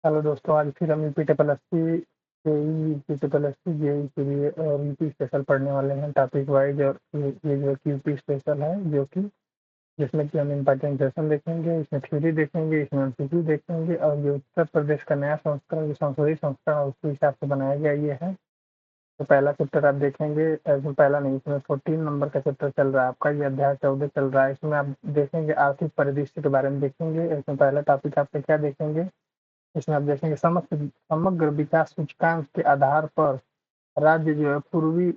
Hello दोस्तों, आज फिर हम UP triple S C UP triple S C JE के लिए और यूपी स्पेशल पढ़ने वाले हैं टॉपिक वाइज। और ये जो कि यूपी स्पेशल है, जो कि जिसमें कि हम इम्पोर्टेंट सेशन देखेंगे, इसमें थ्योरी देखेंगे, इसमें एमसीक्यू देखेंगे और जो उत्तर प्रदेश का नया संस्करण, जो संशोधित संस्करण है, उसके हिसाब से बनाया गया ये है। तो पहला चैप्टर आप देखेंगे, ऐसे पहला नहीं, इसमें 14 नंबर का चैप्टर चल रहा है आपका, ये अध्याय 14 चल रहा है। इसमें आप देखेंगे आर्थिक परिदृश्य के बारे में देखेंगे। इसमें पहला टॉपिक आपका क्या देखेंगे, इसमें आप देखेंगे समग्र समग्र विकास सूचकांक के आधार पर राज्य जो है पूर्वी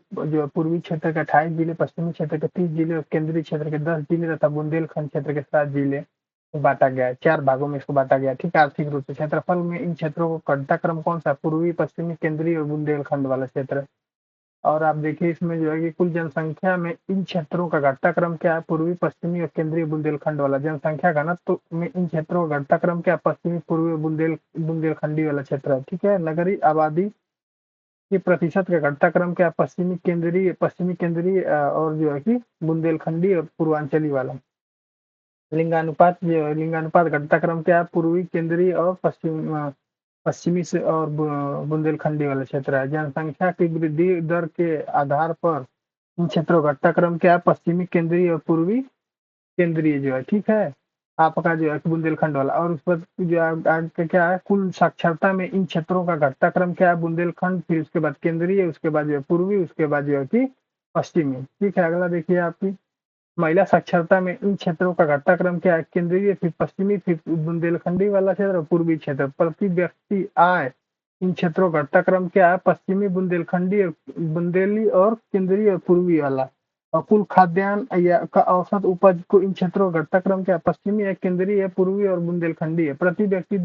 क्षेत्र के 28 जिले, पश्चिमी क्षेत्र के 30 जिले और केंद्रीय क्षेत्र के 10 जिले तथा बुंदेलखंड क्षेत्र के 7 जिले में बांटा गया है। 4 भागों में इसको बांटा गया है, ठीक है। आर्थिक रूप से क्षेत्रफल में इन क्षेत्रों को घटनाक्रम कौन सा, पूर्वी, पश्चिमी, केंद्रीय और बुंदेलखंड वाला क्षेत्र। और आप देखिए इसमें जो है कि कुल जनसंख्या में इन क्षेत्रों का घटनाक्रम क्या है, पूर्वी, पश्चिमी और केंद्रीय बुंदेलखंड वाला। जनसंख्या घनत्व में इन क्षेत्रों का घटनाक्रम क्या, पश्चिमी, पूर्वी, बुंदेलखंडी वाला क्षेत्र है, ठीक है। नगरीय आबादी के प्रतिशत का घटनाक्रम क्या, पश्चिमी केंद्रीय और जो है कि बुंदेलखंडी और पूर्वांचली वाला। लिंगानुपात घटनाक्रम क्या है, पूर्वी, केंद्रीय और पश्चिमी से और बुंदेलखंडी वाला क्षेत्र है। जनसंख्या की वृद्धि दर के आधार पर इन क्षेत्रों का घटनाक्रम क्या है, पश्चिमी, केंद्रीय और पूर्वी केंद्रीय जो है, ठीक है। आपका जो है कि बुंदेलखंड वाला। और उस पर जो आगे क्या है, कुल साक्षरता में इन क्षेत्रों का घटनाक्रम क्या है, बुंदेलखंड, फिर उसके बाद केंद्रीय, उसके बाद जो है पूर्वी, उसके बाद जो है कि पश्चिमी, ठीक है। अगला देखिए आपकी महिला साक्षरता में इन क्षेत्रों का घटनाक्रम क्या है, केंद्रीय, फिर पश्चिमी, फिर बुंदेलखंडी वाला क्षेत्र और पूर्वी क्षेत्र। प्रति व्यक्ति आय इन क्षेत्रों का घटनाक्रम क्या है, पश्चिमी, बुंदेलखंडी और बुंदेली और केंद्रीय और पूर्वी वाला। और कुल खाद्यान्न या का औसत उपज को इन क्षेत्रों का घटनाक्रम क्या है, पश्चिमी है, केंद्रीय है, पूर्वी और बुंदेलखंडी है। प्रति व्यक्ति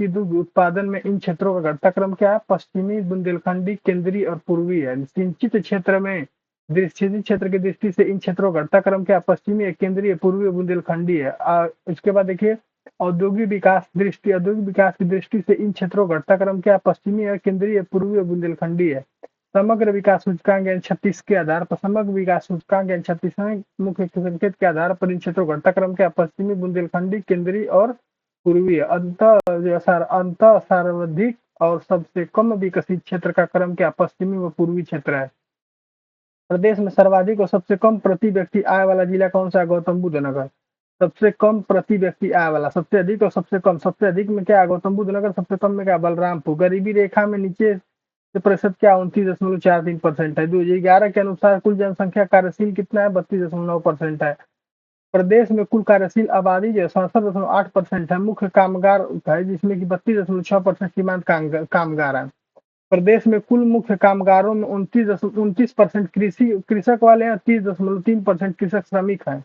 दुग्ध उत्पादन में इन क्षेत्रों का घटनाक्रम क्या है, पश्चिमी, बुंदेलखंडी, केंद्रीय और पूर्वी है। सिंचित क्षेत्र में सिंचित क्षेत्र की दृष्टि से इन क्षेत्रों का घटनाक्रम क्या, पश्चिमी है, केंद्रीय, पूर्वी और बुंदेलखंडी है। इसके बाद देखिए औद्योगिक विकास की दृष्टि से इन क्षेत्रों का घटनाक्रम क्या, पश्चिमी है, केंद्रीय, पूर्वी और बुंदेलखंडी है। समग्र विकास सूचकांक यानी 36 के आधार पर, समग्र विकास सूचकांक यानी 36वें मुख्य संकेत के आधार पर इन क्षेत्रों का घटनाक्रम क्या, पश्चिमी, बुंदेलखंडी, केंद्रीय और पूर्वी है। अंत सर्वाधिक और सबसे कम विकसित क्षेत्र का क्रम क्या, पश्चिमी व पूर्वी क्षेत्र है। प्रदेश में सर्वाधिक और सबसे कम प्रति व्यक्ति आय वाला जिला कौन सा है, गौतम बुद्ध नगर। सबसे कम प्रति व्यक्ति आय वाला, सबसे अधिक और सबसे अधिक में क्या है, गौतम बुद्ध नगर। सबसे कम में क्या, बलरामपुर। गरीबी रेखा में नीचे से प्रतिशत क्या, 29.43% है। 2011 के अनुसार कुल जनसंख्या कार्यशील कितना है, 32.9% है। प्रदेश में कुल कार्यशील आबादी जो है 67.8% है। मुख्य कामगार है जिसमें कि 32.6% सीमांत कामगार है। प्रदेश में कुल मुख्य कामगारों में 29% कृषक वाले हैं, 30.3% कृषक श्रमिक हैं।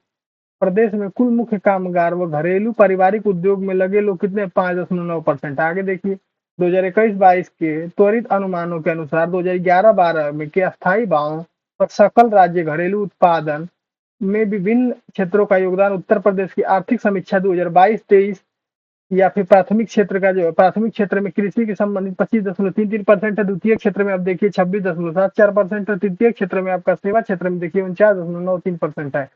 प्रदेश में कुल मुख्य कामगार व घरेलू पारिवारिक उद्योग में लगे लोग कितने, 5.9%। आगे देखिए 2021-22 के त्वरित अनुमानों के अनुसार 2011-12 में के अस्थायी भावों पर सकल राज्य घरेलू उत्पादन में विभिन्न क्षेत्रों का योगदान। उत्तर प्रदेश की आर्थिक समीक्षा 2022-23 या फिर प्राथमिक क्षेत्र का जो है, प्राथमिक क्षेत्र में कृषि के संबंधित 25.33% है। द्वितीय क्षेत्र में आप देखिए 26.74% है। तृतीय क्षेत्र में आपका सेवा क्षेत्र में देखिए 49.93% है।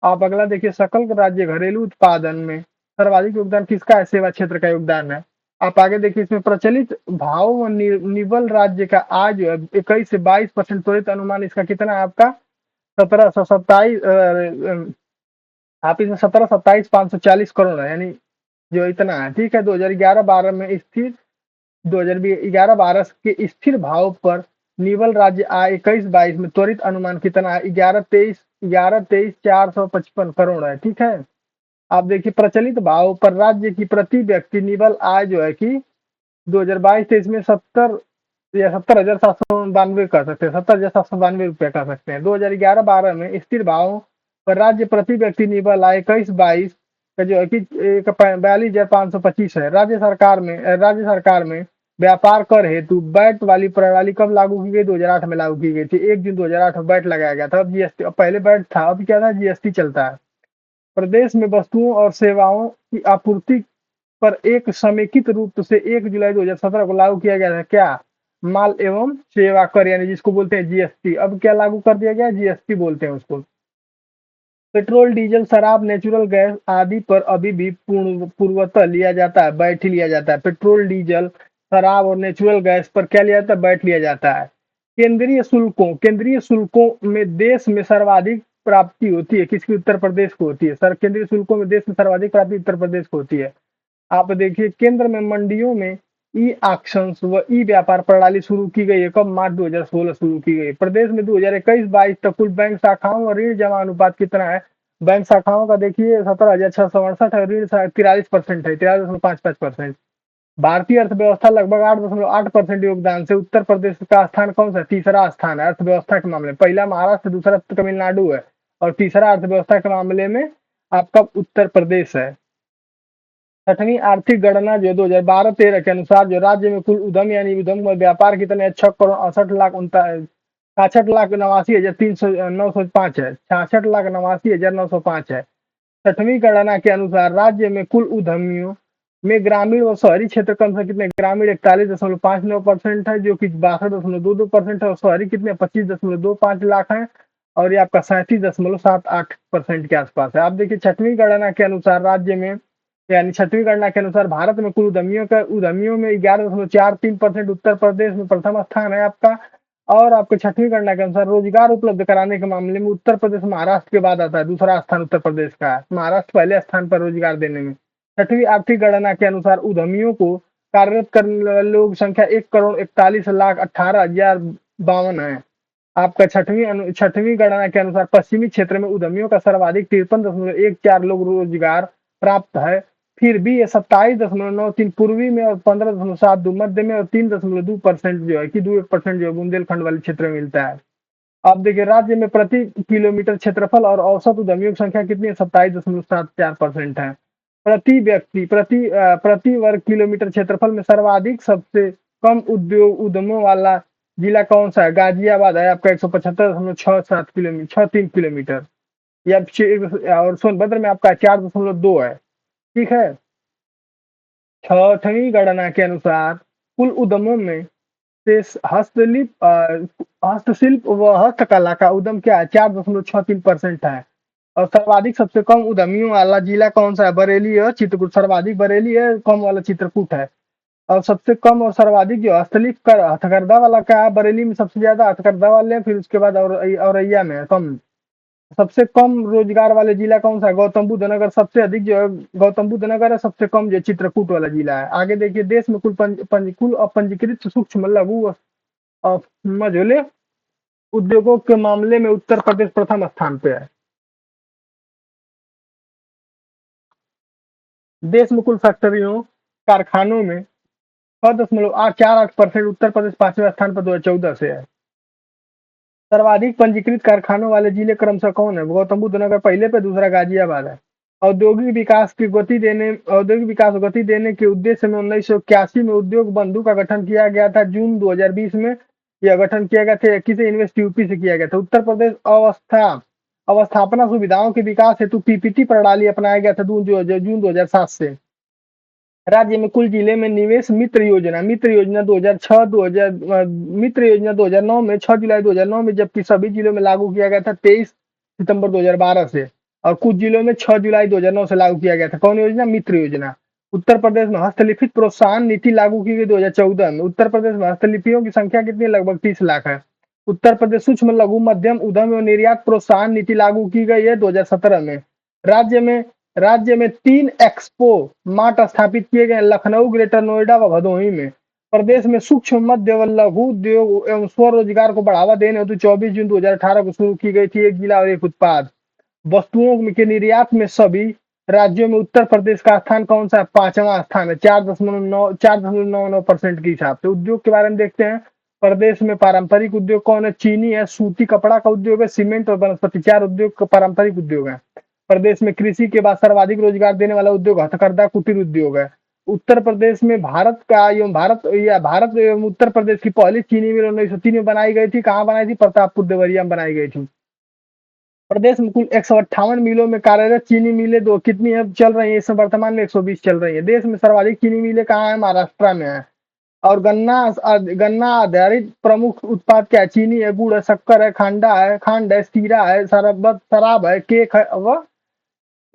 आप अगला देखिए, सकल राज्य घरेलू उत्पादन में सर्वाधिक योगदान किसका है, सेवा क्षेत्र का योगदान है। आप आगे देखिए इसमें प्रचलित भाव व निवल राज्य का आज जो है 21 से 22% त्वरित अनुमान इसका कितना है आपका, 1727, आप इसमें 1727,540 करोड़ है, यानी जो इतना है, ठीक है। 2011-12 में स्थिर 2011-12 के स्थिर भाव पर निवल राज्य आय 21-22 में त्वरित अनुमान कितना है, 11-23 455 करोड़ है, ठीक है। आप देखिए प्रचलित भाव पर राज्य की प्रति व्यक्ति निवल आय जो है कि 2022-23 में 70,792 कर सकते हैं, 70,792 रुपया कर सकते हैं। 2011-12 में स्थिर भाव पर राज्य प्रति व्यक्ति निवल आय 21-22 का जो है कि 42,525 है। राज्य सरकार में व्यापार कर हेतु बैट वाली प्रणाली कब लागू की गई, 2008 में लागू की गई थी। 1 जून 2008 में बैट लगाया गया था। अब जीएसटी, पहले बैट था, अब क्या था, जीएसटी चलता है। प्रदेश में वस्तुओं और सेवाओं की आपूर्ति पर एक समेकित रूप से 1 जुलाई 2017 को लागू किया गया था क्या, माल एवं सेवा कर, यानी जिसको बोलते हैं जीएसटी। अब क्या लागू कर दिया गया, जीएसटी बोलते हैं उसको। पेट्रोल, डीजल, शराब, नेचुरल गैस आदि पर अभी भी पूर्वतः लिया जाता है, बैठ ही लिया जाता है। पेट्रोल, डीजल, शराब और नेचुरल गैस पर क्या लिया जाता है? बैठ लिया जाता है। केंद्रीय शुल्कों में देश में सर्वाधिक प्राप्ति होती है किसकी? उत्तर प्रदेश को होती है। सर, केंद्रीय शुल्कों में देश में सर्वाधिक प्राप्ति उत्तर प्रदेश को होती है। आप देखिए, केंद्र में मंडियों में ई ऑक्शंस व ई व्यापार प्रणाली शुरू की गई है। कब? मार्च 2016 शुरू की गई। प्रदेश में 2021-22 तक कुल बैंक शाखाओं और ऋण जमा अनुपात कितना है? बैंक शाखाओं का देखिए 17,668 है, ऋण 43% है, 43.55%। भारतीय अर्थव्यवस्था लगभग 8.8% योगदान से उत्तर प्रदेश का स्थान कौन सा है? तीसरा स्थान है अर्थव्यवस्था के मामले में। पहला महाराष्ट्र, दूसरा तमिलनाडु है और तीसरा अर्थव्यवस्था के मामले में आपका उत्तर प्रदेश है। छठवीं आर्थिक गणना जो 2012-13 के अनुसार जो राज्य में कुल उद्यम यानी उद्यम व व्यापार कितने? 66,68,69,305 है। 66,89,905 है। छठवीं गणना के अनुसार राज्य में कुल उद्यमियों में ग्रामीण व शहरी क्षेत्र कम से कितने? ग्रामीण 41.59% है जो कि 62.22% है और शहरी कितने? 25.25 लाख है और ये आपका 37.78% के आसपास है। आप देखिए, छठवीं गणना के अनुसार राज्य में यानी छठवीं गणना के अनुसार भारत में कुल उद्यमियों में 11.43%, उत्तर प्रदेश में प्रथम स्थान है आपका। और आपको छठवीं गणना के अनुसार रोजगार उपलब्ध कराने के मामले में उत्तर प्रदेश महाराष्ट्र के बाद आता है। दूसरा स्थान उत्तर प्रदेश का है, महाराष्ट्र पहले स्थान पर रोजगार देने में। छठवीं आर्थिक गणना के अनुसार उद्यमियों को कार्यरत करने वाले लोग संख्या 1,41,18,052 है। आपका छठवीं गणना के अनुसार पश्चिमी क्षेत्र में उद्यमियों का सर्वाधिक 53.14 लोग रोजगार प्राप्त है। फिर भी ये 27.93 पूर्वी में और 15.72 मध्य में और 3.2% जो है कि 2% जो है बुंदेलखंड वाले क्षेत्र में मिलता है। अब देखिए, राज्य में प्रति किलोमीटर क्षेत्रफल और औसत उद्यमियों की संख्या कितनी है? 27.74% है। प्रति व्यक्ति प्रति वर्ग किलोमीटर क्षेत्रफल में सर्वाधिक सबसे कम उद्यमों वाला जिला कौन सा है? गाजियाबाद है आपका 175.67 किलोमीटर, 63 किलोमीटर। और सोनभद्र में आपका 4.2 है। ठीक है। छठवीं गणना के अनुसार कुल उद्यमों में से हस्तशिल्प व हस्तकला का उद्यम क्या है? 4.63% है। और सर्वाधिक सबसे कम उद्यमियों वाला जिला कौन सा है? बरेली है, चित्रकूट। सर्वाधिक बरेली है, कम वाला चित्रकूट है। और सबसे कम और सर्वाधिक जो हस्तशिल्प कर हथकरघा वाला क्या है? बरेली में सबसे ज्यादा हथकरघा वाले हैं, फिर उसके बाद औरैया में है कम। सबसे कम रोजगार वाले जिला कौन सा है? गौतम बुद्ध नगर। सबसे अधिक जो है गौतम बुद्ध नगर है, सबसे कम जो चित्रकूट वाला जिला है। आगे देखिए, देश में कुल अपंजीकृत सूक्ष्म लघु और मझोले उद्योगों के मामले में उत्तर प्रदेश प्रथम स्थान पे है। देश में कुल फैक्ट्रियों कारखानों में 6.48%, उत्तर प्रदेश पांचवें स्थान पर 2014 से है। सर्वाधिक पंजीकृत कारखानों वाले जिले क्रमशः कौन है? गौतम बुद्ध नगर पहले पे, दूसरा गाजियाबाद है। औद्योगिक विकास को गति देने के उद्देश्य में 1981 में उद्योग बंधु का गठन किया गया था। जून 2020 में यह गठन किया गया था। किसे? इन्वेस्ट यूपी से किया गया था। उत्तर प्रदेश अवस्थापना सुविधाओं के विकास हेतु पीपीटी प्रणाली अपनाया गया था जून 2007 से। राज्य में कुल जिले में निवेश मित्र योजना 2006 2000 मित्र योजना 2009 में 6 जुलाई 2009 में, जबकि सभी जिलों में लागू किया गया था 23 सितंबर 2012 से। और कुछ जिलों में 6 जुलाई 2009 से लागू किया गया था। कौन योजना? मित्र योजना। उत्तर प्रदेश में हस्तलिखित प्रोत्साहन नीति लागू की गई 2014 में। उत्तर प्रदेश में हस्तलिपियों की संख्या कितनी है? लगभग 30 लाख है। उत्तर प्रदेश सूक्ष्म लघु मध्यम उद्यम एवं निर्यात प्रोत्साहन नीति लागू की गई है 2017 में। राज्य में राज्य में 3 एक्सपो मार्ट स्थापित किए गए, लखनऊ, ग्रेटर नोएडा व भदोही में। प्रदेश में सूक्ष्म मध्य व लघु उद्योग एवं स्वरोजगार को बढ़ावा देने हेतु 24 जून 2018 को शुरू की गई थी एक जिला और एक उत्पाद। वस्तुओं के निर्यात में सभी राज्यों में उत्तर प्रदेश का स्थान कौन सा है? पांचवा स्थान है, 4.99% के हिसाब से। उद्योग के बारे में देखते हैं। प्रदेश में पारंपरिक उद्योग कौन है? चीनी है, सूती कपड़ा का उद्योग है, सीमेंट और वनस्पति, 4 उद्योग पारंपरिक उद्योग है। प्रदेश में कृषि के बाद सर्वाधिक रोजगार देने वाला उद्योग हथकरघा कुटीर उद्योग है। उत्तर प्रदेश में भारत एवं उत्तर प्रदेश की पहली चीनी मिल 1903 में बनाई गई थी। कहाँ बनाई थी? प्रतापपुर देवरिया में बनाई गई थी। प्रदेश में कुल 158 मिलों में कार्यरत चीनी मिलें दो कितनी है चल रही है? इस वर्तमान में 120 चल रही है। देश में सर्वाधिक चीनी मिलें कहाँ है? महाराष्ट्र में है। और गन्ना आधारित प्रमुख उत्पाद क्या है? चीनी है, गुड़ है, शक्कर है, खांड है, शीरा है, शरबत, शराब है, केक है व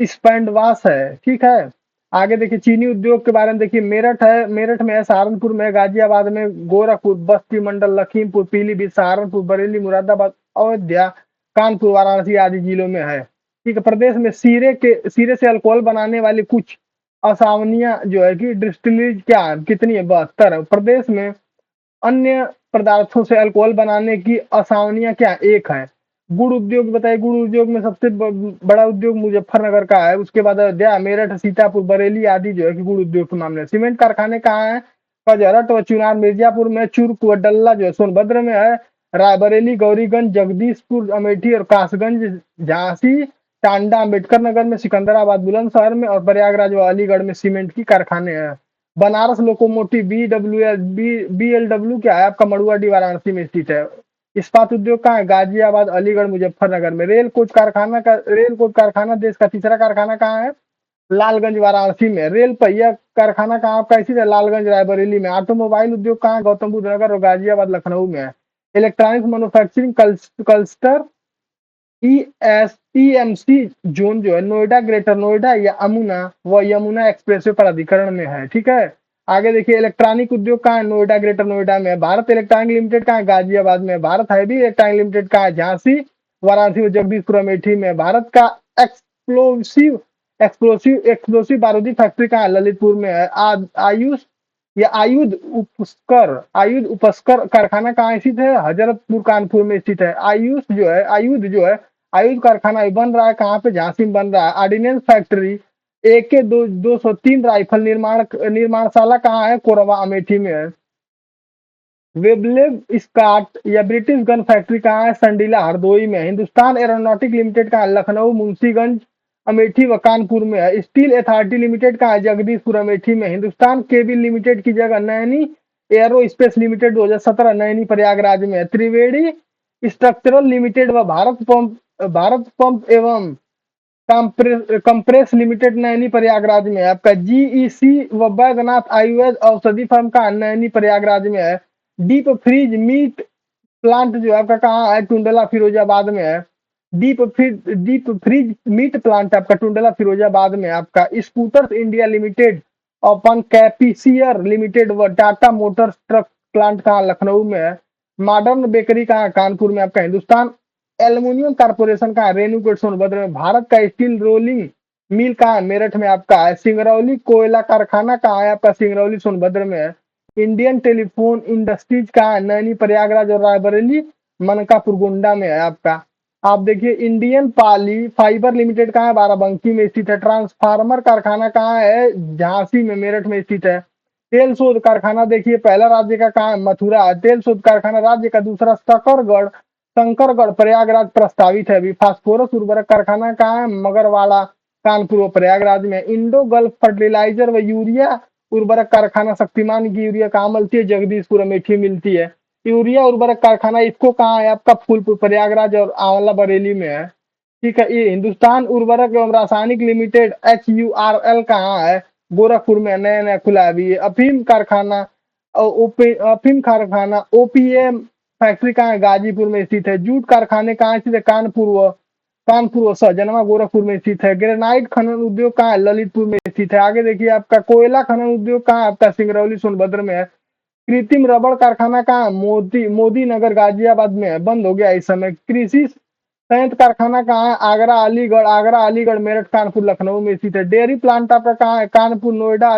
स्पैंडवास है। ठीक है। आगे देखिए चीनी उद्योग के बारे में देखिए, मेरठ में है, सहारनपुर में है, गाजियाबाद में, गोरखपुर, बस्ती मंडल, लखीमपुर, पीलीभीत, सहारनपुर, बरेली, मुरादाबाद, अयोध्या, कानपुर, वाराणसी आदि जिलों में है। ठीक है। प्रदेश में शीरे से अल्कोहल बनाने वाली कुछ असावनियां जो है कि डिस्टिलरीज क्या है, कितनी है? 72। प्रदेश में अन्य पदार्थों से अल्कोहल बनाने की आसावनियां क्या? एक है। गुड़ उद्योग बताइए, गुड़ उद्योग में सबसे बड़ा उद्योग मुजफ्फरनगर का है, उसके बाद अयोध्या, मेरठ, सीतापुर, बरेली आदि जो है कि गुड़ उद्योग के मामले। सीमेंट कारखाने कहाँ है? कजरट व चुनार, मिर्जापुर में, चुर्क व डल्ला जो है सोनभद्र में है, रायबरेली, गौरीगंज, जगदीशपुर, अमेठी और कासगंज, झांसी, टांडा, अम्बेडकर नगर में, सिकंदराबाद, बुलंदशहर में और प्रयागराज व अलीगढ़ में सीमेंट की कारखाने हैं। बनारस लोकोमोटिव BLW क्या है आपका? मड़ुआडी, वाराणसी में स्थित है। इस्पात उद्योग कहाँ है? गाजियाबाद, अलीगढ़, मुजफ्फरनगर में। रेल कोच कारखाना देश का तीसरा कारखाना कहाँ है? लालगंज, वाराणसी में। रेल पहिया कारखाना कहाँ आपका स्थित है? लालगंज, रायबरेली में। ऑटोमोबाइल उद्योग कहाँ है? गौतम बुद्ध नगर और गाजियाबाद, लखनऊ में है। Electronics manufacturing cluster EMC zone जो है नोएडा, ग्रेटर नोएडा या अमुना व यमुना एक्सप्रेसवे प्राधिकरण में है। ठीक है। आगे देखिए इलेक्ट्रॉनिक उद्योग कहाँ है? नोएडा, ग्रेटर नोएडा में। भारत इलेक्ट्रॉनिक लिमिटेड कहाँ है? गाजियाबाद में। भारत हैवी इलेक्ट्रॉनिक लिमिटेड कहाँ है? झांसी, वाराणसी व जगदीशपुर, अमेठी में। भारत का एक्सप्लोसिव एक्सप्लोसिव बारूदी फैक्ट्री कहाँ है? ललितपुर में है। आयुष या आयुध उपस्कर कारखाना कहाँ स्थित है? हजरतपुर, कानपुर में स्थित है। आयुध कारखाना बन रहा है कहाँ पे? झांसी में बन रहा है। ऑर्डिनेंस फैक्ट्री AK 203 राइफल निर्माणशाला कहाँ है? कोरबा, अमेठी में है। वेबलेव स्कॉट या ब्रिटिश गन फैक्ट्री कहाँ है? संडीला, हरदोई में है। हिंदुस्तान एरोनॉटिक लिमिटेड कहाँ है? लखनऊ, मुंशीगंज, अमेठी व कानपुर में है। स्टील अथॉरिटी लिमिटेड कहाँ है? जगदीशपुर, अमेठी में। हिंदुस्तान केबल लिमिटेड की जगह Naini arrow space limited 2017 Naini, Prayagraj में है। त्रिवेणी स्ट्रक्चरल लिमिटेड व भारत पंप एवं कंप्रेस लिमिटेड नैनी, प्रयागराज में है। आपका GEC व बैद्यनाथ आयुर्वेद औषधि फर्म का नैनी, प्रयागराज में है। डीप फ्रीज मीट प्लांट जो है आपका कहाँ है? टुंडला, फिरोजाबाद में है। डीप फ्रीज मीट प्लांट आपका टुंडला, फिरोजाबाद में। आपका स्कूटर्स इंडिया लिमिटेड, ओपन कैपिसियर लिमिटेड व टाटा मोटर्स ट्रक प्लांट कहाँ? लखनऊ में है। मॉडर्न बेकरी कहाँ? कानपुर में। आपका हिंदुस्तान एल्यूमिनियम कारपोरेशन कहाँ? रेणुकूट, सोनभद्र में। भारत का स्टील रोलिंग मिल कहाँ? मेरठ में आपका है। सिंगरौली कोयला कारखाना कहाँ है आपका? सिंगरौली, सोनभद्र में है। इंडियन टेलीफोन इंडस्ट्रीज कहाँ है? नैनी, प्रयागराज और रायबरेली, मनकापुर, गोंडा में है आपका। आप देखिए इंडियन पाली फाइबर लिमिटेड कहाँ है? बाराबंकी में स्थित है। ट्रांसफार्मर कारखाना कहाँ है? झांसी में, मेरठ में स्थित है। तेल शोध कारखाना देखिए पहला राज्य का कहाँ है? मथुरा है। तेल शोध कारखाना राज्य का दूसरा शंकरगढ़, प्रयागराज प्रस्तावित है अभी। फास्फोरस उर्वरक कारखाना कहाँ है? मगरवाड़ा, कानपुर व प्रयागराज में। इंडो गल्फ फर्टिलाइजर व यूरिया उर्वरक कारखाना शक्तिमान की यूरिया कहाँ मिलती है? जगदीशपुर, अमेठी मिलती है। यूरिया उर्वरक कारखाना इसको कहाँ है आपका? फूलपुर, प्रयागराज और आंवला, बरेली में है। ठीक है। ये हिंदुस्तान उर्वरक एवं रासायनिक लिमिटेड HURL कहाँ है? गोरखपुर में नया नया खुला है अभी ये। अफीम कारखाना OPM फैक्ट्री कहाँ है? गाजीपुर में स्थित है। जूट कारखाने कहाँ स्थित है? कानपुर व सहजनवा, गोरखपुर में स्थित है। ग्रेनाइट खनन उद्योग कहाँ है? ललितपुर में स्थित है। आगे देखिए आपका कोयला खनन उद्योग कहाँ है आपका? सिंगरौली, सोनभद्र में है। कृत्रिम रबड़ कारखाना कहाँ है? मोदी नगर, गाजियाबाद में है, बंद हो गया इस समय। कृषि संयंत्र कारखाना कहाँ है? आगरा, अलीगढ़, मेरठ, कानपुर, लखनऊ में स्थित है। डेयरी प्लांट आपका कहाँ है? कानपुर, नोएडा,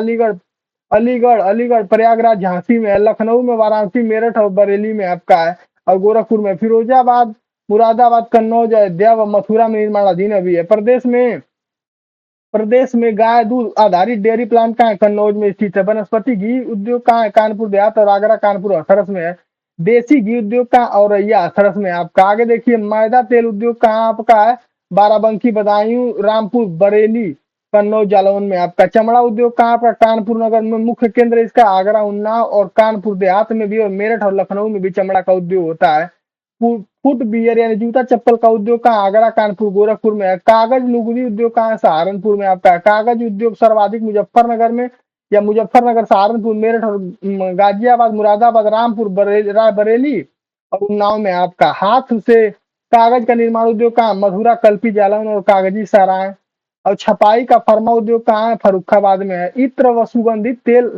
अलीगढ़, प्रयागराज, झांसी में है। लखनऊ में, वाराणसी, मेरठ और बरेली में आपका है। और गोरखपुर में फिरोजाबाद, मुरादाबाद, कन्नौज, अयोध्या व मथुरा में निर्माणाधीन अभी है। प्रदेश में गाय दूध आधारित डेयरी प्लांट कहाँ है? कन्नौज में स्थित है। वनस्पति घी उद्योग कहाँ है? कानपुर देहात और आगरा, कानपुर, हाथरस में है। देसी घी उद्योग कहाँ? औरैया, हाथरस में है आपका। आगे देखिए मैदा तेल उद्योग कहाँ आपका है? बाराबंकी, बदायूं, रामपुर, बरेली, कन्नौज, जालौन में आपका। चमड़ा उद्योग कहाँ आपका? कानपुर नगर में। मुख्य केंद्र इसका आगरा, उन्नाव और कानपुर देहात में भी और मेरठ और लखनऊ में भी चमड़ा का उद्योग होता है। फुट बियर यानी जूता चप्पल का उद्योग कहाँ? आगरा, कानपुर, गोरखपुर में है। कागज लुगदी उद्योग कहाँ है? सहारनपुर में आपका है। कागज उद्योग सर्वाधिक मुजफ्फरनगर में या मुजफ्फरनगर, सहारनपुर, मेरठ और गाजियाबाद, मुरादाबाद, रामपुर, बरेली और उन्नाव में आपका। हाथ से कागज का निर्माण उद्योग कहाँ? मधुरा, कल्पी, जालौन और कागजी सराय। और छपाई का फर्मा उद्योग कहाँ है? फर्रुखाबाद में है। इत्र व सुगंधित तेल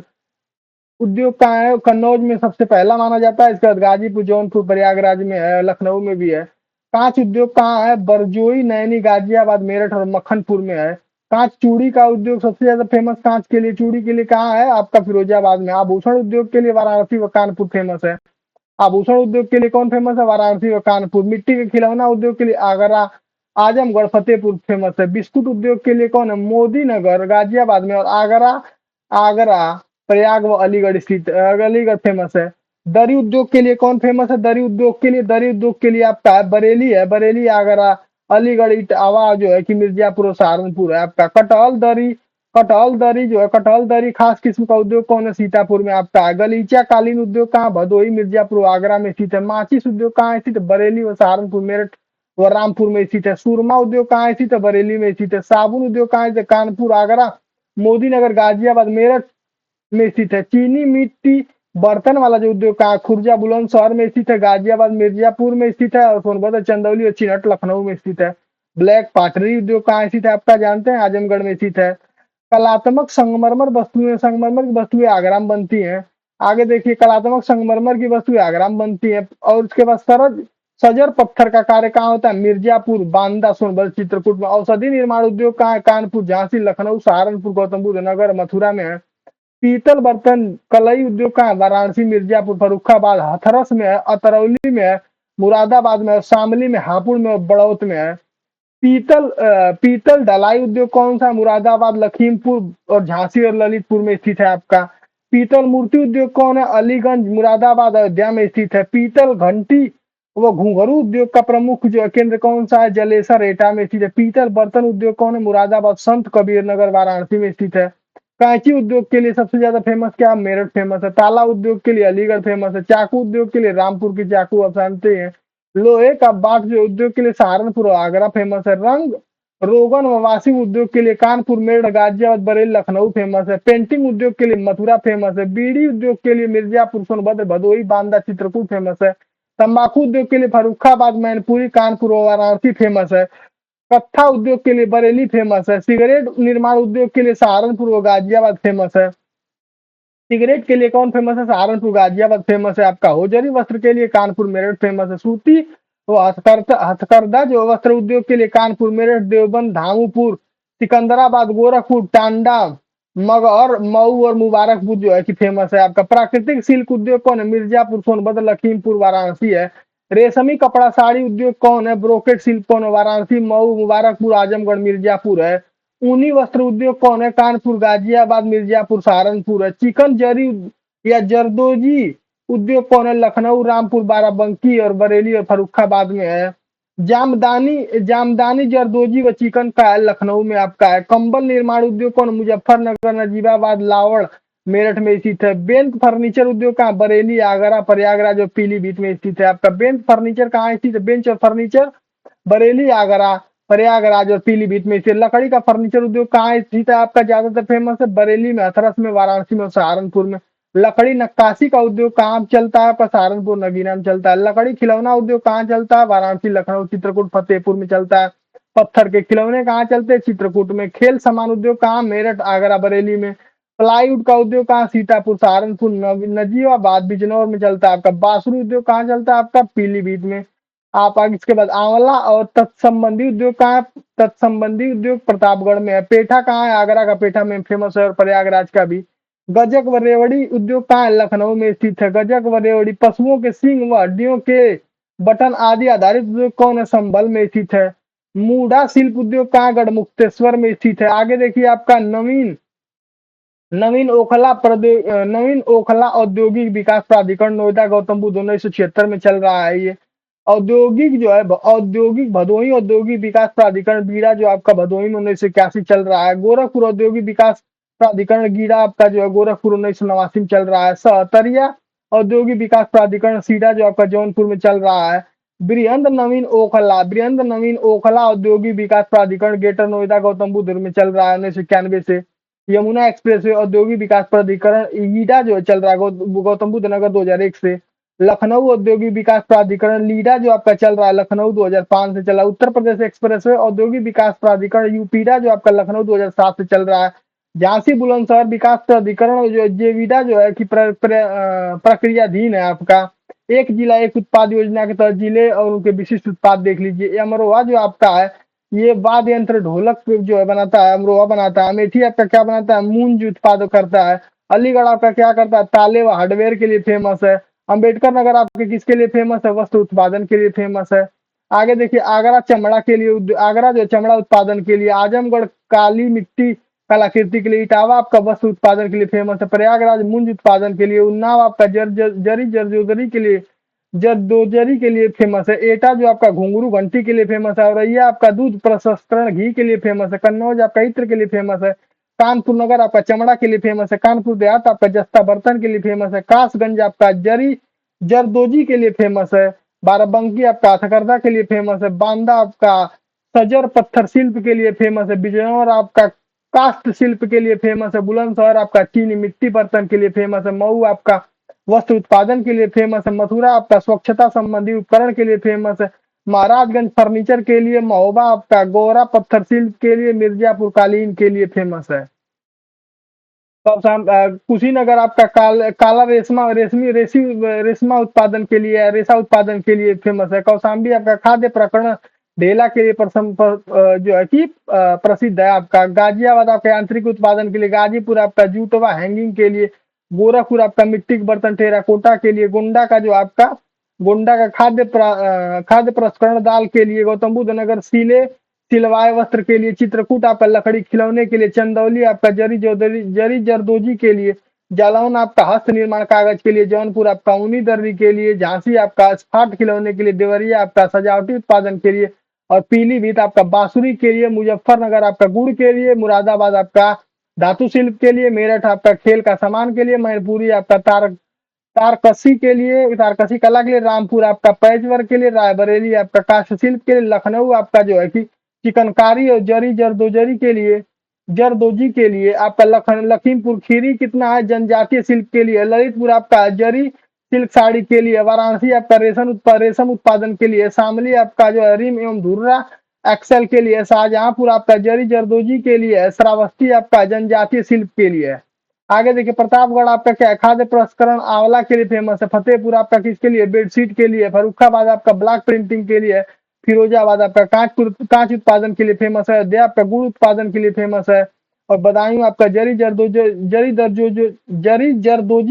उद्योग कहाँ है? कन्नौज में सबसे पहला माना जाता है। इसके बाद गाजीपुर, जौनपुर, प्रयागराज में है, लखनऊ में भी है। कांच उद्योग कहाँ है? बरजोई, नैनी, गाजियाबाद, मेरठ और मक्खनपुर में है। कांच चूड़ी का उद्योग सबसे ज्यादा फेमस कांच के लिए, चूड़ी के लिए कहाँ है? आपका फिरोजाबाद में। आभूषण उद्योग के लिए वाराणसी व कानपुर फेमस है। आभूषण उद्योग के लिए कौन फेमस है? वाराणसी व कानपुर। मिट्टी के खिलौना उद्योग के लिए आगरा, आजमगढ़, फतेहपुर फेमस है। बिस्कुट उद्योग के लिए कौन है? मोदी नगर, गाजियाबाद में और आगरा, आगरा, प्रयाग व अलीगढ़ स्थित, अलीगढ़ फेमस है। दरी उद्योग के लिए कौन फेमस है? दरी उद्योग के लिए आपका है बरेली है, बरेली, आगरा, अलीगढ़, इटावा जो है कि मिर्जापुर और सहारनपुर है आपका। कटहल दरी जो है, कटहल दरी खास किस्म का उद्योग कौन है? सीतापुर में आपका है। गलीचा कालीन उद्योग कहाँ? भदोही, मिर्जापुर, आगरा में स्थित है। माचिस उद्योग कहाँ स्थित है? बरेली व सहारनपुर, मेरठ व रामपुर में स्थित है। सुरमा उद्योग कहाँ स्थित है? बरेली में स्थित है। साबुन उद्योग कहाँ स्थित है? कानपुर, आगरा, मोदी नगर, गाजियाबाद, मेरठ में स्थित है। चीनी मिट्टी बर्तन वाला जो उद्योग कहाँ? खुर्जा, बुलंदशहर में स्थित है। गाजियाबाद, मिर्जापुर में स्थित है और सोनभद्र, चंदौली और चिनहट, लखनऊ में स्थित है। ब्लैक पॉटरी उद्योग कहाँ स्थित है? आपका जानते हैं? आजमगढ़ में स्थित है। कलात्मक संगमरमर की वस्तुएं आगरा में बनती हैं। आगे देखिए, कलात्मक संगमरमर की वस्तुएं आगरा में बनती हैं। और उसके बाद सरज सजर पत्थर का कार्य कहाँ होता है? मिर्जापुर, बांदा, सोनभद्र, चित्रकूट में। औषधि निर्माण उद्योग कहाँ है? कानपुर, झांसी, लखनऊ, सहारनपुर, गौतम बुद्ध नगर, मथुरा में है। पीतल बर्तन कलई उद्योग कहाँ है? वाराणसी, मिर्जापुर, फर्रुखाबाद, हाथरस में है, अतरौली में है, मुरादाबाद में है, शामली में, हापुड़ में और बड़ौत में है। पीतल ढलाई उद्योग कौन सा? मुरादाबाद, लखीमपुर और झांसी और ललितपुर में स्थित है आपका। पीतल मूर्ति उद्योग कौन है? अलीगंज, मुरादाबाद, अयोध्या में स्थित है। पीतल घंटी व घुंघरू उद्योग का प्रमुख जो केंद्र कौन सा है? जलेसर, एटा में स्थित है। पीतल बर्तन उद्योग कौन है? मुरादाबाद, संत कबीर नगर, वाराणसी में स्थित है। कांची उद्योग के लिए सबसे ज्यादा फेमस क्या? मेरठ फेमस है। ताला उद्योग के लिए अलीगढ़ फेमस है। चाकू उद्योग के लिए रामपुर की चाकू आप जानते हैं। लोहे का बाट जो उद्योग के लिए सहारनपुर और आगरा फेमस है। रंग रोगन व वाशिंग उद्योग के लिए कानपुर, मेरठ, गाजियाबाद, बरेली, लखनऊ फेमस है। पेंटिंग उद्योग के लिए मथुरा फेमस है। बीड़ी उद्योग के लिए मिर्जापुर, सोनभद्र, भदोही, बांदा, चित्रकूट फेमस है। तंबाकू उद्योग के लिए फर्रुखाबाद, मैनपुरी, कानपुर और वाराणसी फेमस है। कत्था उद्योग के लिए बरेली फेमस है। सिगरेट निर्माण उद्योग के लिए सहारनपुर व गाजियाबाद फेमस है। सिगरेट के लिए कौन फेमस है? सहारनपुर, गाजियाबाद फेमस है आपका। होजरी वस्त्र के लिए कानपुर, मेरठ फेमस है। सूती व हथकरघा जो वस्त्र उद्योग के लिए कानपुर, मेरठ, देवबंद, धामुपुर, सिकंदराबाद, गोरखपुर, टांडा, मगहर, मऊ और मुबारकपुर जो है कि फेमस है आपका। प्राकृतिक सिल्क उद्योग कौन है? मिर्जापुर, सोनभद्र, लखीमपुर, वाराणसी है। रेशमी कपड़ा साड़ी उद्योग कौन है? ब्रोकेट सिल्क कौन है? वाराणसी, मऊ, मुबारकपुर, आजमगढ़, मिर्जापुर है। ऊनी वस्त्र उद्योग कौन है? कानपुर, गाजियाबाद, मिर्जापुर, सहारनपुर है। चिकन जरी या जरदोजी उद्योग कौन है? लखनऊ, रामपुर, बाराबंकी और बरेली और फर्रुखाबाद में है। जामदानी जरदोजी व चिकन का है, लखनऊ में आपका है। कंबल निर्माण उद्योग कौन? मुजफ्फरनगर, नजीबाबाद, लावड़, मेरठ में स्थित है। बेंत फर्नीचर उद्योग कहाँ? बरेली, आगरा, प्रयागराज और पीलीभीत में स्थित है आपका। बेंत फर्नीचर कहाँ स्थित है? बेंच और फर्नीचर बरेली, आगरा, प्रयागराज और पीलीभीत में स्थित। लकड़ी का फर्नीचर उद्योग कहाँ स्थित है आपका? ज्यादातर फेमस है बरेली में, हाथरस में, वाराणसी में और सहारनपुर में। लकड़ी नक्काशी का उद्योग कहाँ चलता है आपका? सहारनपुर, नगीना में चलता है। लकड़ी खिलौना उद्योग कहाँ चलता है? वाराणसी, लखनऊ, चित्रकूट, फतेहपुर में चलता है। पत्थर के खिलौने कहाँ चलते हैं? चित्रकूट में। खेल सामान उद्योग कहाँ? मेरठ, आगरा, बरेली में। प्लाईवुड का उद्योग कहाँ? सीतापुर, सहारनपुर, नजीबाबाद, बिजनौर में चलता है आपका। बांसुरी उद्योग कहाँ चलता है आपका? पीलीभीत में। आप आगे इसके बाद आंवला और तत्संबंधी उद्योग कहाँ है? तत्संबंधी उद्योग प्रतापगढ़ में है। पेठा कहाँ है? आगरा का पेठा में फेमस है और प्रयागराज का भी। गजक व रेवड़ी उद्योग कहाँ है? लखनऊ में स्थित है। गजक व रेवड़ी पशुओं के सींग व हड्डियों के बटन आदि आधारित उद्योग कौन है? संभल में स्थित है। मूढ़ा शिल्प उद्योग कहाँ? गढ़मुक्तेश्वर में स्थित है। आगे देखिए आपका नवीन ओखला औद्योगिक विकास प्राधिकरण, नोएडा, गौतम बुद्ध, 1976 में चल रहा है ये। औद्योगिक जो है औद्योगिक भदोही औद्योगिक विकास प्राधिकरण बीड़ा जो आपका भदोही में 1981 चल रहा है। गोरखपुर औद्योगिक विकास प्राधिकरण गीड़ा आपका जो है गोरखपुर 1989 में चल रहा है। सहतरिया औद्योगिक विकास प्राधिकरण सीडा जो आपका जौनपुर में चल रहा है। बृहंद नवीन ओखला औद्योगिक विकास प्राधिकरण ग्रेटर नोएडा, गौतम बुद्ध में चल रहा है 1991 से। यमुना एक्सप्रेसवे औद्योगिक विकास प्राधिकरण ईडा जो चल रहा है गौतम बुद्ध नगर 2001 से। लखनऊ औद्योगिक विकास प्राधिकरण लीडा जो आपका चल रहा है लखनऊ 2005 से चला। उत्तर प्रदेश एक्सप्रेसवे औद्योगिक विकास प्राधिकरण यूपीडा जो आपका लखनऊ 2007 से चल रहा है। झांसी बुलंदशहर विकास प्राधिकरण जो जेवीडा जो है कि प्रक्रियाधीन है आपका। एक जिला एक उत्पाद योजना के तहत जिले और उनके विशिष्ट उत्पाद देख लीजिए। अमरोहा जो आपका है ये वाद्य यंत्र ढोलक जो है बनाता है, अमरोहा बनाता है। अमेठी आपका क्या बनाता है, मूंज उत्पाद करता है। अलीगढ़ आपका क्या करता है, ताले व हार्डवेयर के लिए फेमस है। अम्बेडकर नगर आपके किसके लिए फेमस है, वस्त्र उत्पादन के लिए फेमस है। आगे देखिए आगरा चमड़ा के लिए, आगरा जो चमड़ा उत्पादन के लिए। आजमगढ़ काली मिट्टी कलाकृति के लिए। इटावा आपका वस्त्र उत्पादन के लिए फेमस है। प्रयागराज मूंज उत्पादन के लिए। उन्नाव आपका जरी जरदोजरी के लिए, जरदोजरी के लिए फेमस है। एटा जो आपका घुंघरू घंटी के लिए फेमस है। औरैया आपका दूध प्रसंस्करण घी के लिए फेमस है। कन्नौज आपका इत्र के लिए फेमस है। कानपुर नगर आपका चमड़ा के लिए फेमस है। कानपुर देहात आपका जस्ता बर्तन के लिए फेमस है। कासगंज आपका जरी जरदोजी के लिए फेमस है। बाराबंकी आपका हथकरघा के लिए फेमस है। बांदा आपका सजर पत्थर शिल्प के लिए फेमस है। बिजनौर आपका काष्ठ शिल्प के लिए फेमस है। बुलंदशहर आपका चीनी मिट्टी बर्तन के लिए फेमस है। मऊ आपका वस्त्र उत्पादन के लिए फेमस है। मथुरा आपका स्वच्छता संबंधी उपकरण के लिए फेमस है। महाराजगंज फर्नीचर के लिए। महोबा आपका गोरा पत्थर शिल्प के लिए। मिर्जापुर कालीन के लिए फेमस है। कुशीनगर आपका काला रेशमा रेशमी रेशी रेशमा उत्पादन के लिए है, रेशा उत्पादन के लिए फेमस है। कौशाम्बी आपका खाद्य प्रकरण ढेला के लिए जो है कि प्रसिद्ध है आपका। गाजियाबाद आपका यांत्रिक उत्पादन के लिए। गाजीपुर आपका जूटवा हैंगिंग के लिए। गोरखपुर आपका मिट्टी के बर्तन टेराकोटा के लिए। गोंडा का जो आपका गोंडा का खाद्य प्रसंस्करण दाल के लिए। गौतम बुद्ध नगर सीले सिलवाए वस्त्र के लिए। चित्रकूट आपका लकड़ी खिलौने के लिए। चंदौली आपका जरी जरदोजी के लिए। जालौन आपका हस्त निर्माण कागज के लिए। जौनपुर आपका ऊनी दर्री के लिए। झांसी आपका स्पाट खिलौने के लिए। देवरिया आपका सजावटी उत्पादन के लिए। और पीलीभीत आपका बांसुरी के लिए। मुजफ्फरनगर आपका गुड़ के लिए। मुरादाबाद आपका धातु शिल्प के लिए। मेरठ आपका खेल का सामान के लिए। मैनपुरी आपका तारकसी के लिए, तारकसी कला के लिए। रामपुर आपका पैच वर्क के लिए। रायबरेली आपका काष्ठ शिल्प के लिए। लखनऊ आपका जो है कि चिकनकारी और जरी जरदोजरी के लिए, जरदोजी के लिए। आपका लखीमपुर खीरी कितना है, जनजातीय शिल्प के लिए। ललितपुर आपका जरी सिल्क साड़ी के लिए। वाराणसी आपका रेशम उत्पादन के लिए। शामली आपका जो है रिम एवं धुर्रा एक्सेल के लिए। शाहजहांपुर आपका जरी जरदोजी के लिए है। श्रावस्ती आपका जनजातीय शिल्प के लिए है। आगे देखिए प्रतापगढ़ आपका क्या है, खाद्य प्रसंस्करण आंवला के लिए फेमस है। फतेहपुर आपका किसके लिए, बेडशीट के लिए। फर्रुखाबाद आपका ब्लॉक प्रिंटिंग के लिए। फिरोजाबाद आपका कांच उत्पादन के लिए फेमस है। अयोध्या आपका गुड़ उत्पादन के लिए फेमस है। और बदायूं आपका जरी जरदोजी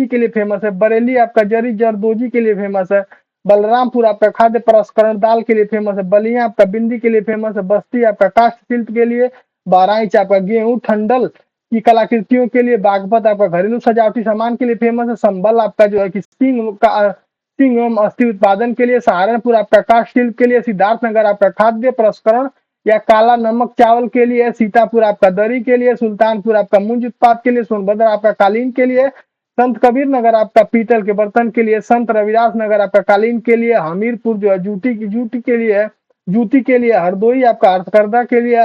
के लिए फेमस है। बरेली आपका जरी जरदोजी के लिए फेमस है। बलरामपुर आपका खाद्य प्रसंस्करण दाल के लिए फेमस है। बलिया आपका बिंदी के लिए फेमस है। बस्ती आपका काष्ठ शिल्प के लिए। बहराइच आपका गेहूं ठंडल की कलाकृतियों के लिए। बागपत आपका घरेलू सजावटी सामान के लिए फेमस है। संभल आपका जो है कि सिंह एवं अस्थि उत्पादन के लिए। सहारनपुर आपका काष्ठ शिल्प के लिए। सिद्धार्थनगर आपका खाद्य प्रसंस्करण या काला नमक चावल के लिए। सीतापुर आपका दरी के लिए। सुल्तानपुर आपका मूंज उत्पाद के लिए। सोनभद्र आपका कालीन के लिए। संत कबीर नगर आपका पीतल के बर्तन के लिए। संत रविदास नगर आपका कालीन के लिए। हमीरपुर जो है जूती के लिए है, जूती के लिए। हरदोई आपका हथकरघा के लिए।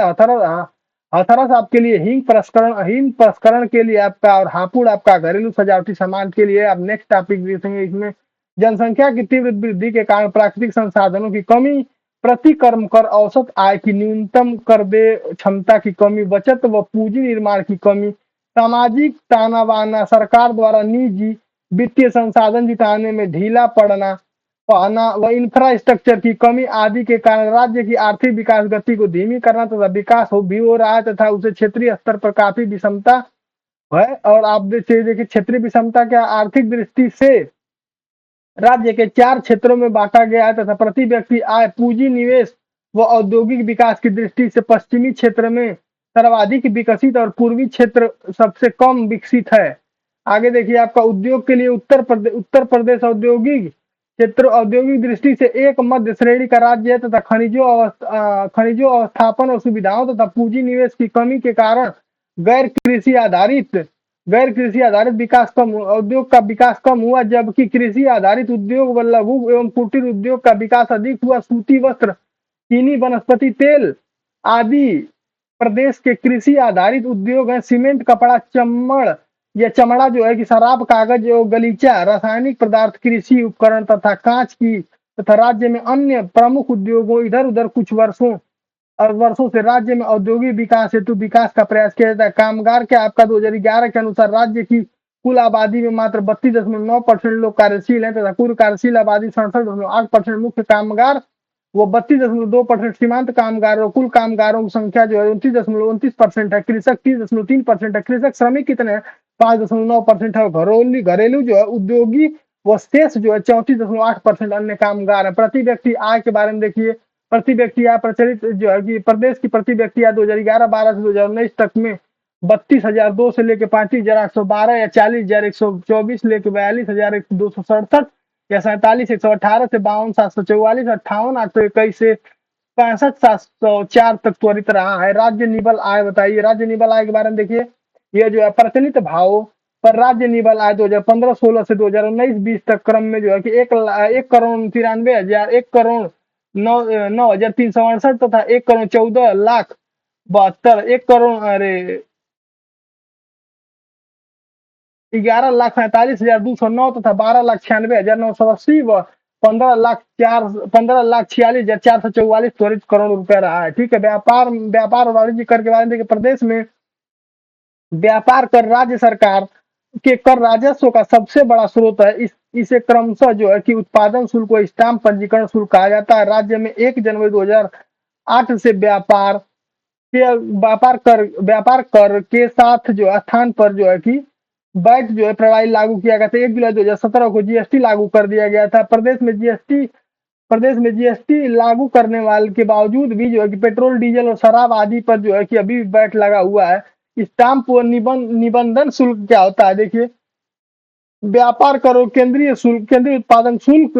हथरस आपके लिए हींग प्रसंस्करण के लिए आपका। और हापुड़ आपका घरेलू सजावटी सामान के लिए। अब नेक्स्ट टॉपिक देखेंगे इसमें, जनसंख्या की तीव्र वृद्धि के कारण प्राकृतिक संसाधनों की कमी, प्रति कर्म कर औसत आय की न्यूनतम कर दे क्षमता की कमी, बचत व पूंजी निर्माण की कमी, सामाजिक ताना बाना, सरकार द्वारा निजी वित्तीय संसाधन जुटाने में ढीला पड़ना पाना व इंफ्रास्ट्रक्चर की कमी आदि के कारण राज्य की आर्थिक विकास गति को धीमी करना तथा विकास भी हो रहा है तथा उसे क्षेत्रीय स्तर पर काफी विषमता है। और आप देखिए क्षेत्रीय विषमता क्या, आर्थिक दृष्टि से राज्य के 4 क्षेत्रों में बांटा गया है तथा प्रति व्यक्ति आय, पूंजी निवेश व औद्योगिक विकास की दृष्टि से पश्चिमी क्षेत्र में सर्वाधिक विकसित और पूर्वी क्षेत्र सबसे कम विकसित है। आगे देखिए आपका उद्योग के लिए उत्तर प्रदेश औद्योगिक क्षेत्र औद्योगिक दृष्टि से एक मध्य श्रेणी का राज्य है तथा खनिजों अवस्थापन और सुविधाओं तथा पूंजी निवेश की कमी के कारण गैर कृषि आधारित विकास कम, उद्योग का विकास कम हुआ, जबकि कृषि आधारित उद्योग व लघु एवं कुटीर उद्योग का विकास अधिक हुआ। सूती वस्त्र, चीनी, वनस्पति तेल आदि प्रदेश के कृषि आधारित उद्योग हैं सीमेंट, कपड़ा, चमड़ा जो है कि शराब, कागज और गलीचा, रासायनिक पदार्थ, कृषि उपकरण तथा कांच की तथा राज्य में अन्य प्रमुख उद्योगों इधर उधर कुछ वर्षों से राज्य में औद्योगिक विकास हेतु विकास का प्रयास किया जाता है। कामगार के आपका 2011 के अनुसार राज्य की कुल आबादी में मात्र 32.9% लोग कार्यशील हैं तथा कुल कार्यशील आबादी 67.8% मुख्य कामगार वो 32.2% सीमांत कामगार और कुल कामगारों की संख्या जो है 29.29% है। कृषक 30.3% है। कृषक श्रमिक कितने हैं? 5.9% है। घरेलू घरेलू जो है उद्योगी वो शेष जो है 34.8% अन्य कामगार है। प्रति व्यक्ति आय के बारे में देखिए, प्रति व्यक्ति आय प्रचलित जो है कि प्रदेश की प्रति व्यक्ति आय 2011-12 से 2019 तक में 32,002 से लेकर 35,812 या 40,124 लेकर 42,267 या 47,118 से 52,744, 58,821 से 65,704 तक त्वरित रहा है। राज्य निबल आय बताइए, राज्य निबल आय के बारे में देखिए, ये जो है प्रचलित भाव पर राज्य निबल आय 2015-16 से 2019-20 तक क्रम में जो है कि 1,93,93,000, 1,09,9,368 तथा 1,14,14,72, 11,45,209 तथा 12,96,980 व 15,46,444 त्वरित करोड़ रुपया रहा है। ठीक है। व्यापार और वाणिज्य कर के बारे में देखिए, प्रदेश में व्यापार कर राज्य सरकार के कर राजस्व का सबसे बड़ा स्रोत है। इसे क्रमशः जो है कि उत्पादन शुल्क व स्टाम्प पंजीकरण शुल्क कहा जाता है। राज्य में 1 जनवरी 2008 से व्यापार कर के साथ जो स्थान पर जो है कि वैट जो है प्रणाली लागू किया गया था। 1 जुलाई 2017 को जीएसटी लागू कर दिया गया था। प्रदेश में जीएसटी लागू करने वाले के बावजूद भी जो है कि पेट्रोल, डीजल और शराब आदि पर जो है कि अभी वैट लगा हुआ है। स्टाम्प व निबंधन शुल्क क्या होता है? देखिए, व्यापार करो केंद्रीय शुल्क, केंद्रीय उत्पादन शुल्क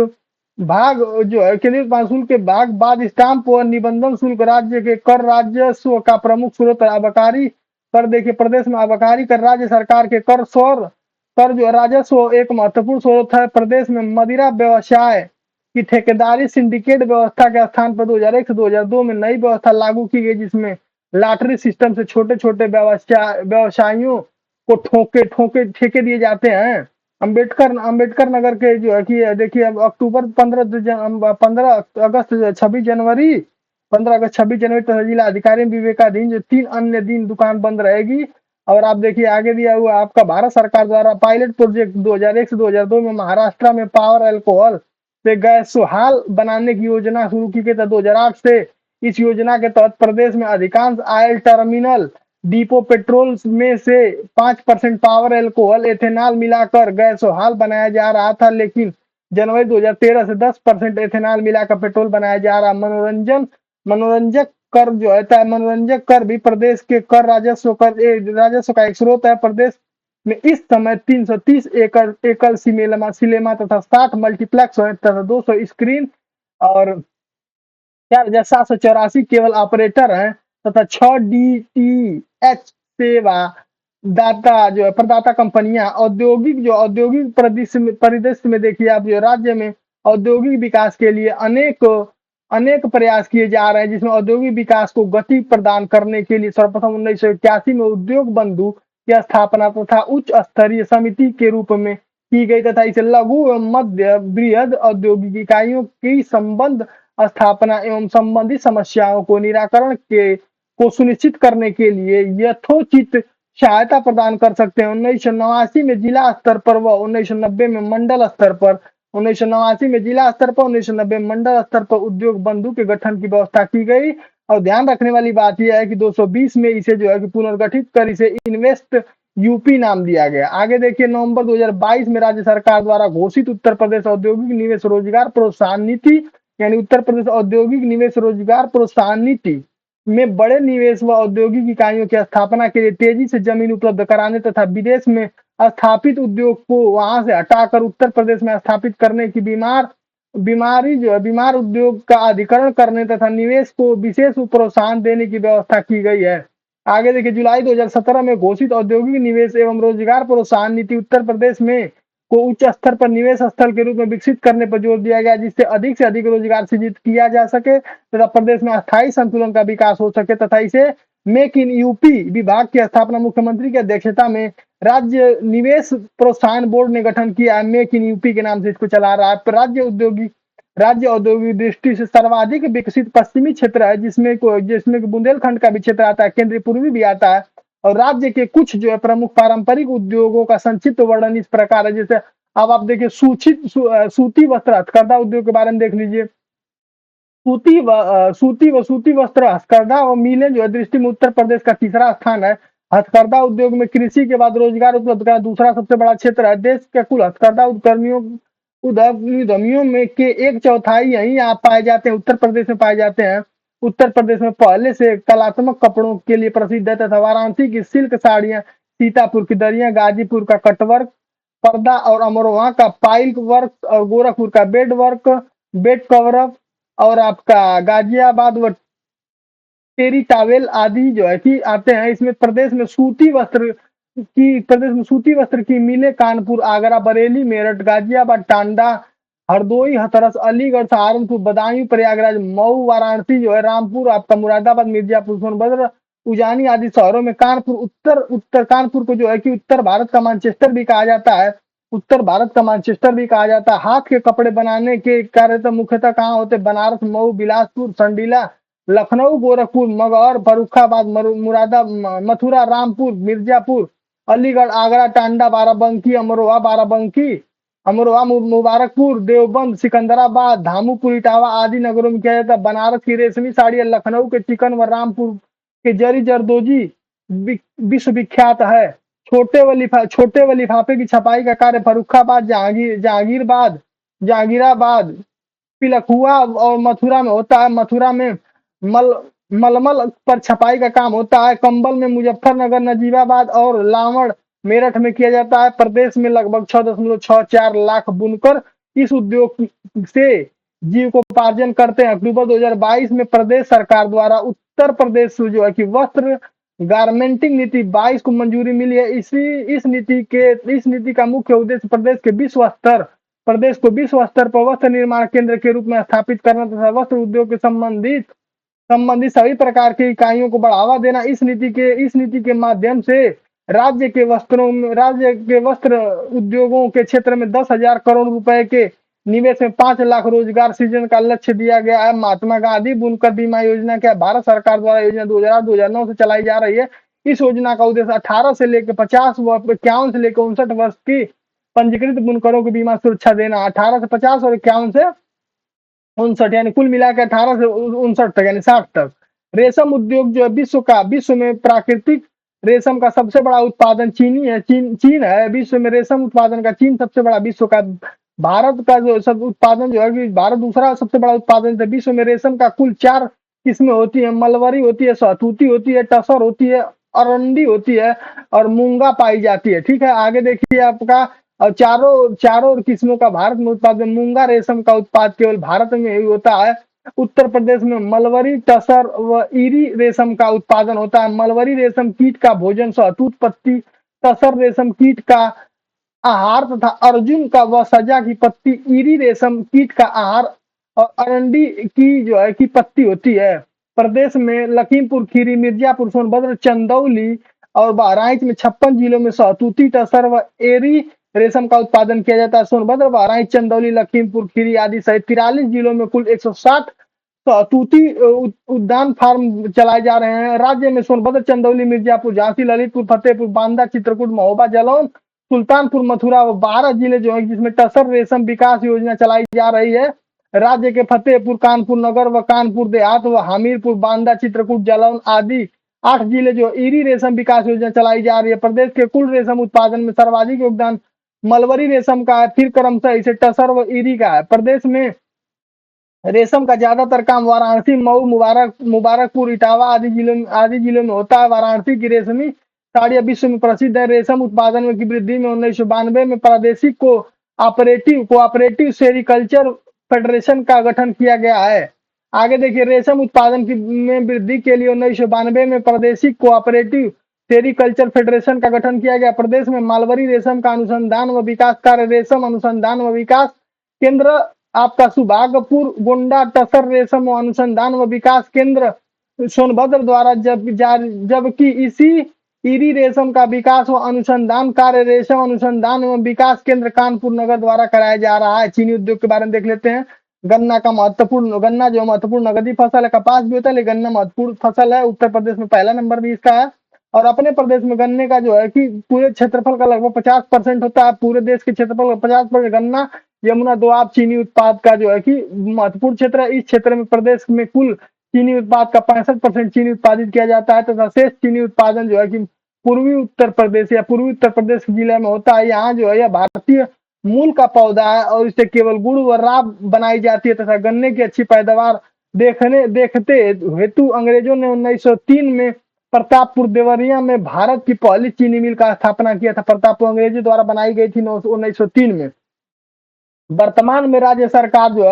भाग जो है केंद्रीय उत्पादन शुल्क के भाग बाद स्टाम्प व निबंधन शुल्क राज्य के कर राजस्व का प्रमुख स्रोत है। आबकारी कर देखिए, प्रदेश में आबकारी कर राज्य सरकार के कर जो राजस्व एक महत्वपूर्ण स्रोत है। प्रदेश में मदिरा व्यवसाय की ठेकेदारी सिंडिकेट व्यवस्था के स्थान पर 2001 से 2002 में नई व्यवस्था लागू की गई, जिसमें लॉटरी सिस्टम से छोटे छोटे व्यवसायियों को ठेके दिए जाते हैं। अंबेडकर नगर के जो है कि देखिए, अब अक्टूबर 15 अगस्त 26 जनवरी 15 अगस्त 26 जनवरी तथा जिला अधिकारी विवेकाधीन जो 3 अन्य दिन दुकान बंद रहेगी। और आप देखिए आगे दिया हुआ आपका भारत सरकार द्वारा पायलट प्रोजेक्ट 2001 से 2002 में महाराष्ट्र में पावर अल्कोहल से गैस हाल बनाने की योजना शुरू की गई था 2008 से। इस योजना के तहत प्रदेश में अधिकांश ऑयल टर्मिनल डिपो पेट्रोल में से 5% पावर अल्कोहल एथेनॉल मिलाकर गैस हाल बनाया जा रहा था, लेकिन जनवरी 2013 से 10% एथेनॉल मिलाकर पेट्रोल बनाया जा रहा। मनोरंजक कर जो है मनोरंजक कर भी प्रदेश के कर राजस्व का एक स्रोत है। प्रदेश में इस समय 330 एकड़ सिनेमा तथा 60 मल्टीप्लेक्स तथा 200 स्क्रीन और 4,784 केवल ऑपरेटर हैं तथा 6 डीटीएच सेवा दाता जो है प्रदाता कंपनियां औद्योगिक परिदृश्य में देखिए आप जो राज्य में औद्योगिक विकास के लिए अनेक प्रयास किए जा रहे हैं, जिसमें औद्योगिक विकास को गति प्रदान करने के लिए सर्वप्रथम 1981 में उद्योग बंधु की स्थापना तथा उच्च स्तरीय समिति के रूप में की गई तथा इसे लघु एवं मध्य बृहद औद्योगिक इकाइयों की संबंध स्थापना एवं संबंधित समस्याओं को निराकरण को सुनिश्चित करने के लिए यथोचित सहायता प्रदान कर सकते हैं। 1989 में जिला स्तर पर व 1990 में मंडल स्तर पर 1989 में जिला स्तर पर 1990 में मंडल स्तर पर उद्योग बंधु के गठन की व्यवस्था की गई। और ध्यान रखने वाली बात यह है कि 220 में इसे जो है कि पुनर्गठित कर इसे इन्वेस्ट यूपी नाम दिया गया। आगे देखिए, नवंबर 2022 में राज्य सरकार द्वारा घोषित उत्तर प्रदेश औद्योगिक निवेश रोजगार प्रोत्साहन नीति यानी उत्तर प्रदेश औद्योगिक निवेश रोजगार प्रोत्साहन नीति में बड़े निवेश व औद्योगिक इकाइयों की स्थापना के लिए तेजी से जमीन उपलब्ध कराने तथा विदेश में स्थापित उद्योग को वहां से हटाकर उत्तर प्रदेश में स्थापित करने की बीमार उद्योग का अधिकरण करने तथा निवेश को विशेष प्रोत्साहन देने की व्यवस्था की गई है। आगे देखिए, जुलाई 2017 में घोषित औद्योगिक निवेश एवं रोजगार प्रोत्साहन नीति उत्तर प्रदेश में को उच्च स्तर पर निवेश स्थल के रूप में विकसित करने पर जोर दिया गया, जिससे अधिक से अधिक रोजगार सृजित किया जा सके तथा प्रदेश में अस्थायी संतुलन का विकास हो सके तथा इसे मेक इन यूपी विभाग की स्थापना मुख्यमंत्री की अध्यक्षता में राज्य निवेश प्रोत्साहन बोर्ड ने गठन किया है। मेक इन यूपी के नाम से इसको चला रहा है। राज्य औद्योगिक दृष्टि से सर्वाधिक विकसित पश्चिमी क्षेत्र है, जिसमें बुंदेलखंड का भी क्षेत्र आता है, केंद्रीय पूर्वी भी आता है। और राज्य के कुछ जो है प्रमुख पारंपरिक उद्योगों का संक्षिप्त वर्णन इस प्रकार है। जैसे अब आप देखिए सूती वस्त्र हथकरघा उद्योग के बारे में देख लीजिए। सूती वस्त्र हथकरघा और मिलें जो है दृष्टि में उत्तर प्रदेश का तीसरा स्थान है। हथकरघा उद्योग में कृषि के बाद रोजगार उपलब्ध का दूसरा सबसे बड़ा क्षेत्र है। देश के कुल हथकरघा उद्यमियों में के एक चौथाई यहीं आप पाए जाते हैं, उत्तर प्रदेश में पाए जाते हैं। उत्तर प्रदेश में पहले से कलात्मक कपड़ों के लिए प्रसिद्ध है तथा वाराणसी की सिल्क साड़ियां, सीतापुर की दरियां, गाजीपुर का कटवर्क पर्दा और अमरोहा का पाइल वर्क और गोरखपुर का बेड कवर और आपका गाजियाबाद व टेरी टावेल आदि जो है कि आते हैं। इसमें प्रदेश में सूती वस्त्र की मिले कानपुर, आगरा, बरेली, मेरठ, गाजियाबाद, टांडा, हरदोई, हाथरस, अलीगढ़, सहारनपुर, बदायूं, प्रयागराज, मऊ, वाराणसी जो है, रामपुर, आपका मुरादाबाद, मिर्जापुर, सोनभद्र, उजानी आदि शहरों में कानपुर को जो है कि उत्तर भारत का मैनचेस्टर भी कहा जाता है। हाथ के कपड़े बनाने के कार्य तो मुख्यतः कहाँ होते? बनारस, मऊ, बिलासपुर, संडीला, लखनऊ, गोरखपुर, मगहर, फर्रुखाबाद, मथुरा, रामपुर, मिर्जापुर, अलीगढ़, आगरा, टांडा, अमरोहा, मुबारकपुर, देवबंद, सिकंदराबाद, धामुपुर, इटावा आदि नगरों में किया जाता है। बनारस की रेशमी साड़ी, लखनऊ के चिकन व रामपुर के जरी जरदोजी विश्वविख्यात है। छोटे व लिफाफे की छपाई का कार्य फर्रुखाबाद, जहांगीराबाद, पिलखुआ और मथुरा में होता है। मथुरा में मल मलमल पर छपाई का काम होता है। कंबल में मुजफ्फरनगर, नजीबाबाद और लावड़, मेरठ में किया जाता है। प्रदेश में लगभग 6.64 लाख बुनकर इस उद्योग से जीविकोपार्जन करते हैं। अक्टूबर 2022 में प्रदेश सरकार द्वारा उत्तर प्रदेश जो है कि वस्त्र गारमेंटिंग नीति 22 को मंजूरी मिली है। इस नीति का मुख्य उद्देश्य प्रदेश को विश्व स्तर पर वस्त्र निर्माण केंद्र के रूप में स्थापित करना तथा वस्त्र उद्योग के संबंधित सभी प्रकार की इकाइयों को बढ़ावा देना। इस नीति के माध्यम से राज्य के वस्त्र उद्योगों के क्षेत्र में 10,000 करोड़ रुपए के निवेश में 5 लाख रोजगार सृजन का लक्ष्य दिया गया है। महात्मा गांधी बुनकर बीमा योजना क्या भारत सरकार द्वारा योजना 2008-2009 से चलाई जा रही है। इस योजना का उद्देश्य 18 से लेकर 50 व 51 से लेकर 59 वर्ष की पंजीकृत बुनकरों को बीमा सुरक्षा देना। 18 से 50 और 51 से 59 यानी कुल मिलाकर 18 से 59 तक यानी 60 तक। रेशम उद्योग जो है विश्व में प्राकृतिक रेशम का सबसे बड़ा उत्पादन चीन है। विश्व में रेशम उत्पादन का चीन सबसे बड़ा, विश्व का भारत का जो सब उत्पादन जो है कि भारत दूसरा सबसे बड़ा उत्पादन है। विश्व में रेशम का कुल 4 किस्में होती है। मलबरी होती है, सहतूती होती है, टसर होती है, अरंडी होती है और मूंगा पाई जाती है। ठीक है, आगे देखिए आपका और चारों किस्मों का भारत में उत्पादन। मूंगा रेशम का उत्पाद केवल भारत में ही होता है। उत्तर प्रदेश में मलबरी, टसर व ईरी रेशम का उत्पादन होता है। मलबरी रेशम कीट का भोजन, सहतूत पत्ती, टसर रेशम कीट का आहार तथा अर्जुन का व सजा की पत्ती ईरी रेशम कीट का आहार और अरंडी की जो है कि पत्ती होती है। प्रदेश में लखीमपुर खीरी, मिर्जापुर, सोनभद्र, चंदौली और बहराइच में 56 जिलों में सहतूती, टसर व एरी रेशम का उत्पादन किया जाता है। सोनभद्र, बहराइच, चंदौली, लखीमपुर खीरी आदि सहित 43 जिलों में कुल 160 सहतूती उद्यान फार्म चलाए जा रहे हैं। राज्य में सोनभद्र, चंदौली, मिर्जापुर, झांसी, ललितपुर, फतेहपुर, बांदा, चित्रकूट, महोबा, जालौन, सुल्तानपुर, मथुरा व 12 जिले जो है जिसमें टसर रेशम विकास योजना चलाई जा रही है। राज्य के फतेहपुर, कानपुर नगर व कानपुर देहात व हमीरपुर, बांदा, चित्रकूट, जालौन आदि 8 जिले जो ईरी रेशम विकास योजना चलाई जा रही है। प्रदेश के कुल रेशम उत्पादन में सर्वाधिक योगदान मलबरी रेशम का है, फिर क्रमशः इसे टसर व ईरी का है। प्रदेश में रेशम का ज्यादातर काम वाराणसी, मऊ, मुबारकपुर, इटावा आदि जिलों में होता है। वाराणसी की रेशमी साड़ियां विश्व में प्रसिद्ध है। रेशम उत्पादन में की वृद्धि में 1992 में प्रादेशिक कोऑपरेटिव सेरिकल्चर फेडरेशन का गठन किया गया है। आगे देखिए, रेशम उत्पादन की में वृद्धि के लिए 1992 में प्रादेशिक कोऑपरेटिव सेरिकल्चर फेडरेशन का गठन किया गया। प्रदेश में मालबरी रेशम का अनुसंधान व विकास कार्य रेशम अनुसंधान व विकास केंद्र आपका सुभागपुर, गोंडा, टसर रेशम अनुसंधान व विकास केंद्र सोनभद्र द्वारा जबकि इसी इरी रेशम का विकास व अनुसंधान कार्य रेशम अनुसंधान एवं विकास केंद्र कानपुर नगर द्वारा कराया जा रहा है। चीनी उद्योग के बारे में देख लेते हैं। गन्ना जो महत्वपूर्ण नगदी फसल है, कपास भी होता है लेकिन गन्ना महत्वपूर्ण फसल है। उत्तर प्रदेश में पहला नंबर भी इसका है। और अपने प्रदेश में गन्ने का जो है कि पूरे क्षेत्रफल का लगभग 50% होता है। पूरे देश के क्षेत्रफल का 50% गन्ना, यमुना दोआब चीनी उत्पाद का जो है कि महत्वपूर्ण क्षेत्र है। इस क्षेत्र में प्रदेश में कुल चीनी उत्पाद का 65% चीनी उत्पादित किया जाता है तथा शेष चीनी उत्पादन जो है कि पूर्वी उत्तर प्रदेश या पूर्वी उत्तर प्रदेश जिले में होता है। यहाँ जो है यह भारतीय मूल का पौधा है और इससे केवल गुड़ व राब बनाई जाती है तथा गन्ने की अच्छी पैदावार देखते हेतु अंग्रेजों ने 1903 में प्रतापपुर देवरिया में भारत की पहली चीनी मिल का स्थापना किया था। प्रतापपुर अंग्रेजों द्वारा बनाई गई थी 1903 में। वर्तमान में राज्य सरकार जो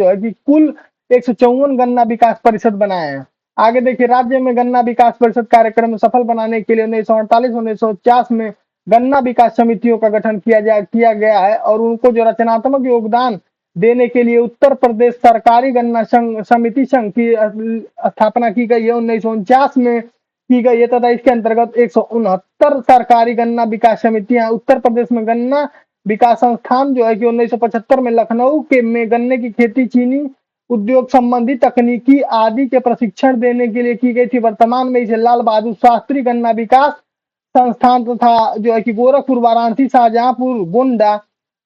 है कि कुल 154 गन्ना विकास परिषद बनाए हैं। आगे देखिए, राज्य में गन्ना विकास परिषद कार्यक्रम सफल बनाने के लिए 1948-1949 में गन्ना विकास समितियों का गठन किया गया है और उनको जो रचनात्मक योगदान देने के लिए उत्तर प्रदेश सरकारी गन्ना समिति संघ की स्थापना की गई है 1949 में की गई है तथा इसके अंतर्गत 169 सरकारी गन्ना विकास समितियां। उत्तर प्रदेश में गन्ना विकास संस्थान जो है कि 1975 में लखनऊ के में गन्ने की खेती, चीनी उद्योग संबंधी तकनीकी आदि के प्रशिक्षण देने के लिए की गई थी। वर्तमान में इसे लाल बहादुर शास्त्री गन्ना विकास संस्थान तथा जो है कि गोरखपुर, वाराणसी, शाहजहांपुर, गोंडा,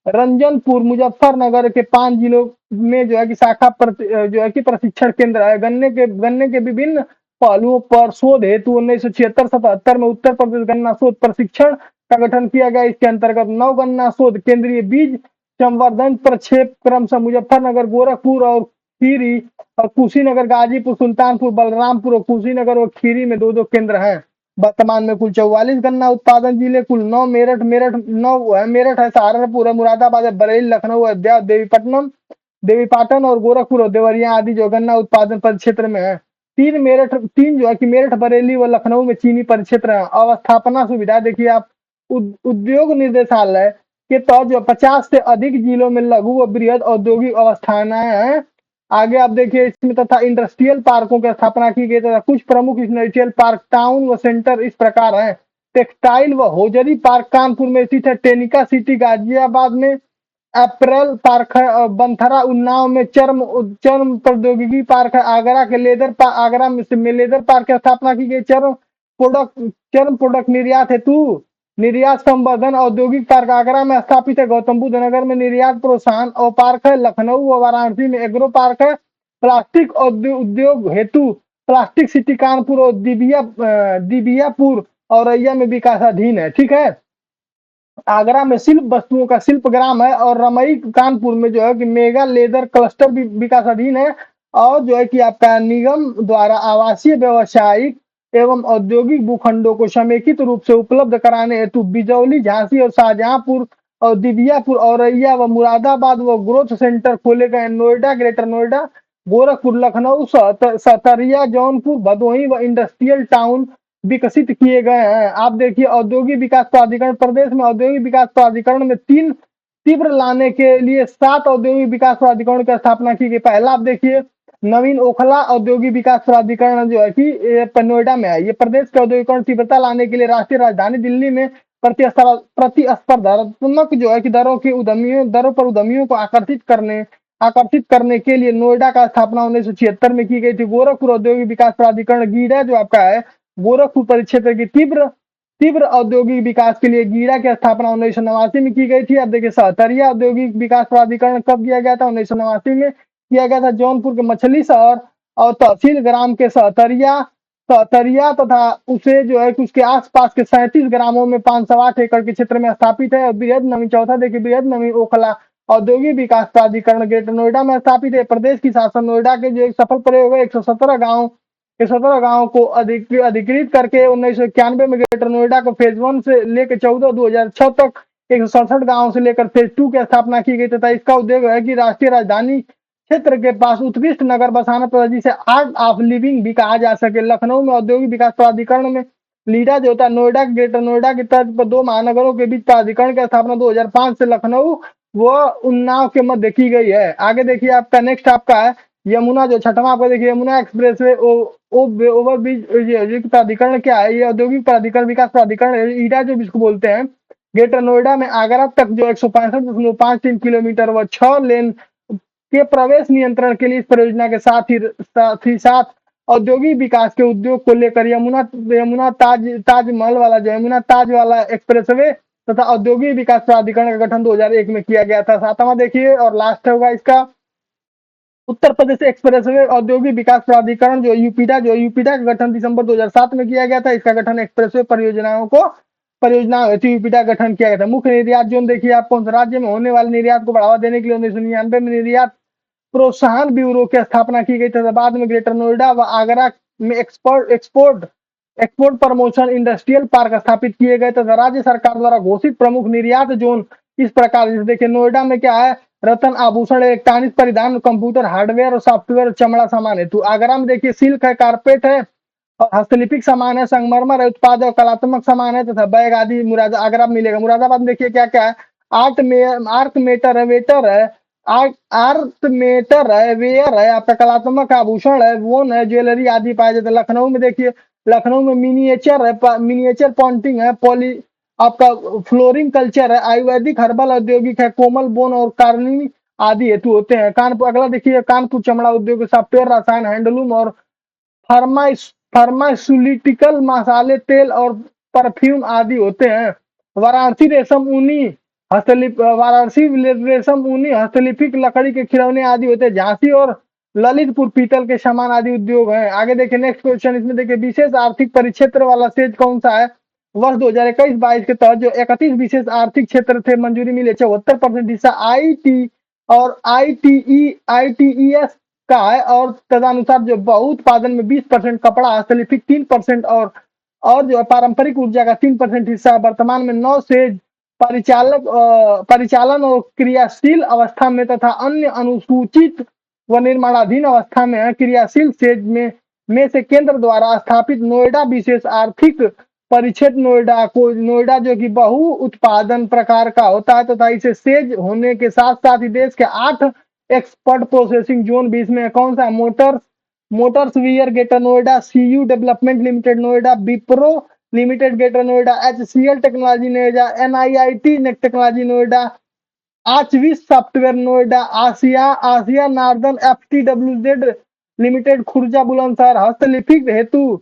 रंजनपुर, मुजफ्फरनगर के 5 जिलों में जो है कि जो है कि प्रशिक्षण केंद्र है। गन्ने के विभिन्न पहलुओं पर शोध हेतु 1976-77 में उत्तर प्रदेश गन्ना शोध प्रशिक्षण का गठन किया गया। इसके अंतर्गत 9 गन्ना शोध केंद्रीय बीज संवर्धन प्रक्षेप क्रमशः मुजफ्फरनगर, गोरखपुर और खीरी और कुशीनगर, गाजीपुर, सुल्तानपुर, बलरामपुर और कुशीनगर और खीरी में 2-2 केंद्र हैं। वर्तमान में कुल 44 गन्ना उत्पादन जिले, कुल 9 मेरठ है, सहारनपुर है, मुरादाबाद है, बरेली, लखनऊ, अयोध्या, देवीपाटन और गोरखपुर और देवरिया आदि जो गन्ना उत्पादन परिक्षेत्र में है। 3 जो है कि मेरठ, बरेली व लखनऊ में चीनी परिक्षेत्र है। अवस्थापना सुविधा देखिए आप, उद्योग निर्देशालय के तहत जो 50 से अधिक जिलों में लघु व बृहद औद्योगिक अवस्थानाएं हैं। आगे आप देखिए इसमें तथा इंडस्ट्रियल पार्कों की स्थापना की गई तथा कुछ प्रमुख इंडस्ट्रियल पार्क, टाउन व सेंटर इस प्रकार हैं। टेक्सटाइल व होजरी पार्क कानपुर में स्थित है। टेनिका सिटी गाजियाबाद में अप्रैल पार्क है और बंथरा उन्नाव में चर्म प्रौद्योगिकी पार्क है। आगरा में लेदर पार्क की स्थापना की गई। चर्म प्रोडक्ट निर्यात हेतु निर्यात संवर्धन औद्योगिक पार्क आगरा में स्थापित है। गौतम बुद्ध नगर में निर्यात प्रोत्साहन और पार्क है। लखनऊ व वाराणसी में एग्रो पार्क है। प्लास्टिक उद्योग हेतु प्लास्टिक सिटी कानपुर और दिबियापुर औरैया में विकासाधीन है। ठीक है। आगरा में शिल्प वस्तुओं का शिल्पग्राम है और रमई कानपुर में जो है कि मेगा लेदर क्लस्टर भी विकासाधीन है। और जो है कि आपका निगम द्वारा आवासीय, व्यावसायिक एवं औद्योगिक भूखंडों को समेकित रूप से उपलब्ध कराने हेतु बिजौली, झांसी और शाहजहांपुर और दिबियापुर, औरैया व मुरादाबाद व ग्रोथ सेंटर खोले गए। नोएडा, ग्रेटर नोएडा, गोरखपुर, लखनऊ, सतरिया, जौनपुर, भदोही व इंडस्ट्रियल टाउन विकसित किए गए हैं। आप देखिए, औद्योगिक विकास प्राधिकरण, प्रदेश में औद्योगिक विकास प्राधिकरण में 3 तीव्र लाने के लिए 7 औद्योगिक विकास प्राधिकरण की स्थापना की गई। पहला आप देखिए, नवीन ओखला औद्योगिक विकास प्राधिकरण जो है कि नोएडा में है। ये प्रदेश के औद्योगिकरण तीव्रता लाने के लिए राष्ट्रीय राजधानी दिल्ली में प्रतिस्पर्धात्मक जो है कि दरों पर उद्यमियों को आकर्षित करने के लिए नोएडा का स्थापना 1976 में की गई थी। गोरखपुर औद्योगिक विकास प्राधिकरण गीडा जो आपका है, गोरखपुर परिक्षेत्र की तीव्र औद्योगिक विकास के लिए गीडा की स्थापना 1989 में की गई थी। अब देखिए, सहतरिया औद्योगिक विकास प्राधिकरण कब किया गया था? 1989 में किया गया था। जौनपुर के मछली शहर और तहसील ग्राम के सहतरिया तथा उसे जो है कि उसके आसपास के 37 ग्रामों में 508 एकड़ के क्षेत्र में स्थापित है। और चौथा देखिए, बृहद नवीन ओखला औद्योगिक विकास प्राधिकरण ग्रेटर नोएडा में स्थापित है। प्रदेश की शासन नोएडा के जो एक सफल प्रयोग है, 117 गाँव को अधिकृत करके 1991 में ग्रेटर नोएडा को फेज 1 से लेकर 2006 तक 167 गाँव से लेकर फेज 2 की स्थापना की गई तथा इसका उद्देश्य है कि राष्ट्रीय राजधानी क्षेत्र के पास उत्कृष्ट नगर बसाना तथा जिसे आर्ट ऑफ लिविंग भी कहा जा सके। लखनऊ में औद्योगिक विकास प्राधिकरण में लीडा जो होता है, ग्रेटर नोएडा की तर्ज पर 2 महानगरों के बीच प्राधिकरण की स्थापना 2005 से लखनऊ व उन्नाव के मध्य की गई है। आगे देखिए, आपका नेक्स्ट आपका है यमुना, जो छठवां आपका देखिए, Yamuna express way over bridge ये औद्योगिक प्राधिकरण क्या है? ये औद्योगिक प्राधिकरण विकास प्राधिकरण है, ईडा जो इसको बोलते हैं। ग्रेटर नोएडा में आगरा तक जो 165.53 किलोमीटर व 6 लेन के प्रवेश नियंत्रण के लिए इस परियोजना के साथ औद्योगिक विकास के उद्योग को लेकर यमुना यमुना ताजमहल वाला जो यमुना ताज वाला एक्सप्रेसवे तथा औद्योगिक विकास प्राधिकरण का गठन 2001 में किया गया था। सातवां देखिए और लास्ट होगा इसका, उत्तर प्रदेश एक्सप्रेसवे औद्योगिक विकास प्राधिकरण जो यूपीडा का गठन दिसंबर 2007 में किया गया था। इसका गठन एक्सप्रेसवे परियोजना हेतु यूपीडा गठन किया गया था। मुख्य निर्यात जोन देखिए आप कौन सा, राज्य में होने वाले निर्यात को बढ़ावा देने के लिए 1999 में निर्यात प्रोत्साहन ब्यूरो की स्थापना की गई तथा बाद में ग्रेटर नोएडा व आगरा में export export promotion industrial park स्थापित किए गए तथा राज्य सरकार द्वारा घोषित प्रमुख निर्यात जोन इस प्रकार, जैसे देखिए नोएडा में क्या है, रतन आभूषण इलेक्ट्रॉनिक परिधान कंप्यूटर हार्डवेयर और सॉफ्टवेयर चमड़ा सामान है। तो आगरा में देखिए सिल्क है, कारपेट है और हस्तलिपिक सामान है, संगमरमर है, उत्पाद और कलात्मक सामान है तथा बैग आदि मुराद आगरा में मिलेगा। मुरादाबाद में देखिए क्या क्या है, आर्ट मेटर है, वेटर है, आर्ट मेटर है, वेयर है, आपका कलात्मक आभूषण है, वोन है, ज्वेलरी आदि पाए जाते हैं। लखनऊ में देखिए, लखनऊ में मिनिएचर है, मिनिएचर पॉन्टिंग है, पॉली आपका फ्लोरिंग कल्चर है, आयुर्वेदिक हर्बल औद्योगिक है, कोमल बोन और कार्निंग आदि हेतु होते हैं। कानपुर अगला देखिए, कानपुर चमड़ा उद्योग, सॉफ्टवेयर, रसायन, हैंडलूम और फार्मास्यूटिकल, मसाले, तेल और परफ्यूम आदि होते हैं। वाराणसी रेशम ऊनी हस्तलिपिक लकड़ी के खिलौने आदि होते हैं। झांसी और ललितपुर पीतल के सामान आदि उद्योग हैं। आगे देखिए नेक्स्ट क्वेश्चन, इसमें देखिए विशेष आर्थिक परिक्षेत्र वाला सेज कौन सा है? वर्ष 2021-22 के तहत जो 31 विशेष आर्थिक क्षेत्र थे मंजूरी मिली, 74% हिस्सा आईटी और आईटीईएस का है और तदनुसार जो बहु उत्पादन में 20%, कपड़ा हस्तलिपिक 3% और जो पारंपरिक ऊर्जा का 3% हिस्सा है। वर्तमान में 9 सेज परिचालन और क्रियाशील अवस्था में तथा अन्य अनुसूचित व निर्माणाधीन अवस्था में है। क्रियाशील सेज में से केंद्र द्वारा स्थापित नोएडा विशेष आर्थिक परिक्षेत्र नोएडा जो कि बहु उत्पादन प्रकार का होता है तथा इसे सेज होने के साथ साथ ही देश के 8 एक्सपर्ट प्रोसेसिंग जोन भी इसमें कौन सा, मोटर्स वियर greater Noida, CU development limited Noida, Wipro limited greater Noida, HCL technology Noida, NIIT technology Noida, आचविस software Noida, Asia northern FTWZ limited Khurja Bulandshahr. हस्तलिपित हेतु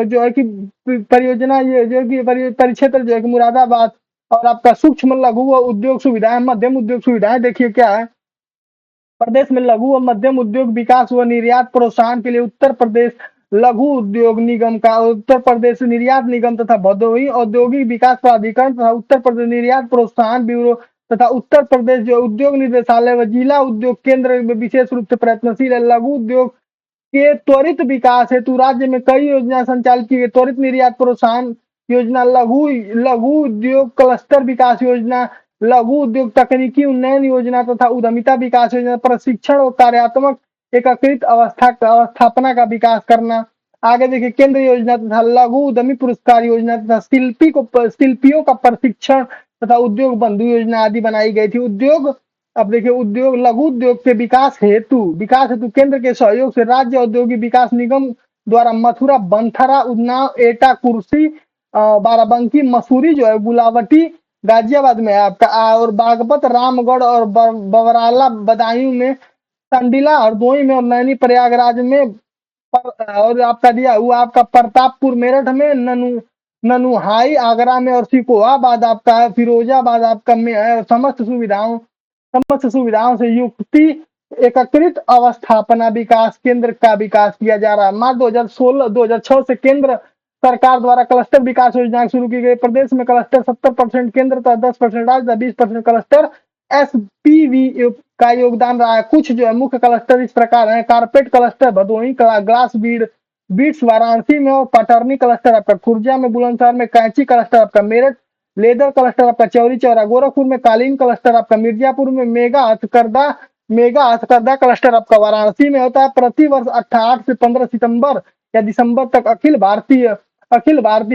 जो है कि परियोजना ये जो कि परिक्षेत्र जो है कि मुरादाबाद। और आपका सूक्ष्म लघु व उद्योग सुविधाएं, मध्यम उद्योग सुविधाएं देखिए क्या है, प्रदेश में लघु व मध्यम उद्योग विकास व निर्यात प्रोत्साहन के लिए उत्तर प्रदेश लघु उद्योग निगम का, उत्तर प्रदेश निर्यात निगम तथा भदोही औद्योगिक विकास प्राधिकरण तथा उत्तर प्रदेश निर्यात प्रोत्साहन ब्यूरो तथा उत्तर प्रदेश जो उद्योग निदेशालय व जिला उद्योग केंद्र में विशेष रूप से प्रयत्नशील है। लघु उद्योग के त्वरित विकास हेतु राज्य में कई योजना संचालित की गई। त्वरित निर्यात प्रोत्साहन योजना, लघु लघु उद्योग क्लस्टर विकास योजना, लघु उद्योग तकनीकी उन्नयन योजना तथा उद्यमिता विकास योजना, प्रशिक्षण और कार्यात्मक एकीकृत अवस्थापना का विकास करना। आगे देखिए केंद्र योजना तथा लघु उद्यमी पुरस्कार योजना तथा शिल्पियों का प्रशिक्षण तथा उद्योग बंधु योजना आदि बनाई गई थी। उद्योग, अब देखिए उद्योग लघु उद्योग के विकास हेतु केंद्र के सहयोग से राज्य औद्योगिक विकास निगम द्वारा मथुरा, बंथरा, उन्नाव, एटा, कुर्सी, बाराबंकी, मसूरी जो है, गुलावटी गाजियाबाद में है आपका, और बागपत, रामगढ़ और बवराला बदायूं में, संडीला हरदोई में और नैनी प्रयागराज में और आपका दिया हुआ आपका प्रतापपुर मेरठ में, ननुहाई आगरा में और सिकोहाबाद आपका है, फिरोजाबाद आपका में है। और समस्त सुविधाओं से युक्ति एकीकृत अवस्थापना विकास केंद्र का विकास किया जा रहा है। मार्च 2006 से केंद्र सरकार द्वारा क्लस्टर विकास योजना शुरू की गई। प्रदेश में क्लस्टर 70% केंद्र तथा 10% राज्य, 20% क्लस्टर एसपीवी का योगदान रहा है। कुछ जो है मुख्य क्लस्टर इस प्रकार है, carpet cluster Bhadohi, glass beads Varanasi में और पटरनी क्लस्टर आपका खुर्जा में, बुलंदशहर में, कैंची क्लस्टर आपका मेरठ, लेदर क्लस्टर आपका चौरी चौरा, गोरखपुर में, कालीन क्लस्टर आपका मिर्जापुर में, मेगा हथकरघा क्लस्टर आपका वाराणसी में होता है। प्रति वर्ष 8 से 15 सितंबर या दिसंबर तक अखिल भारतीय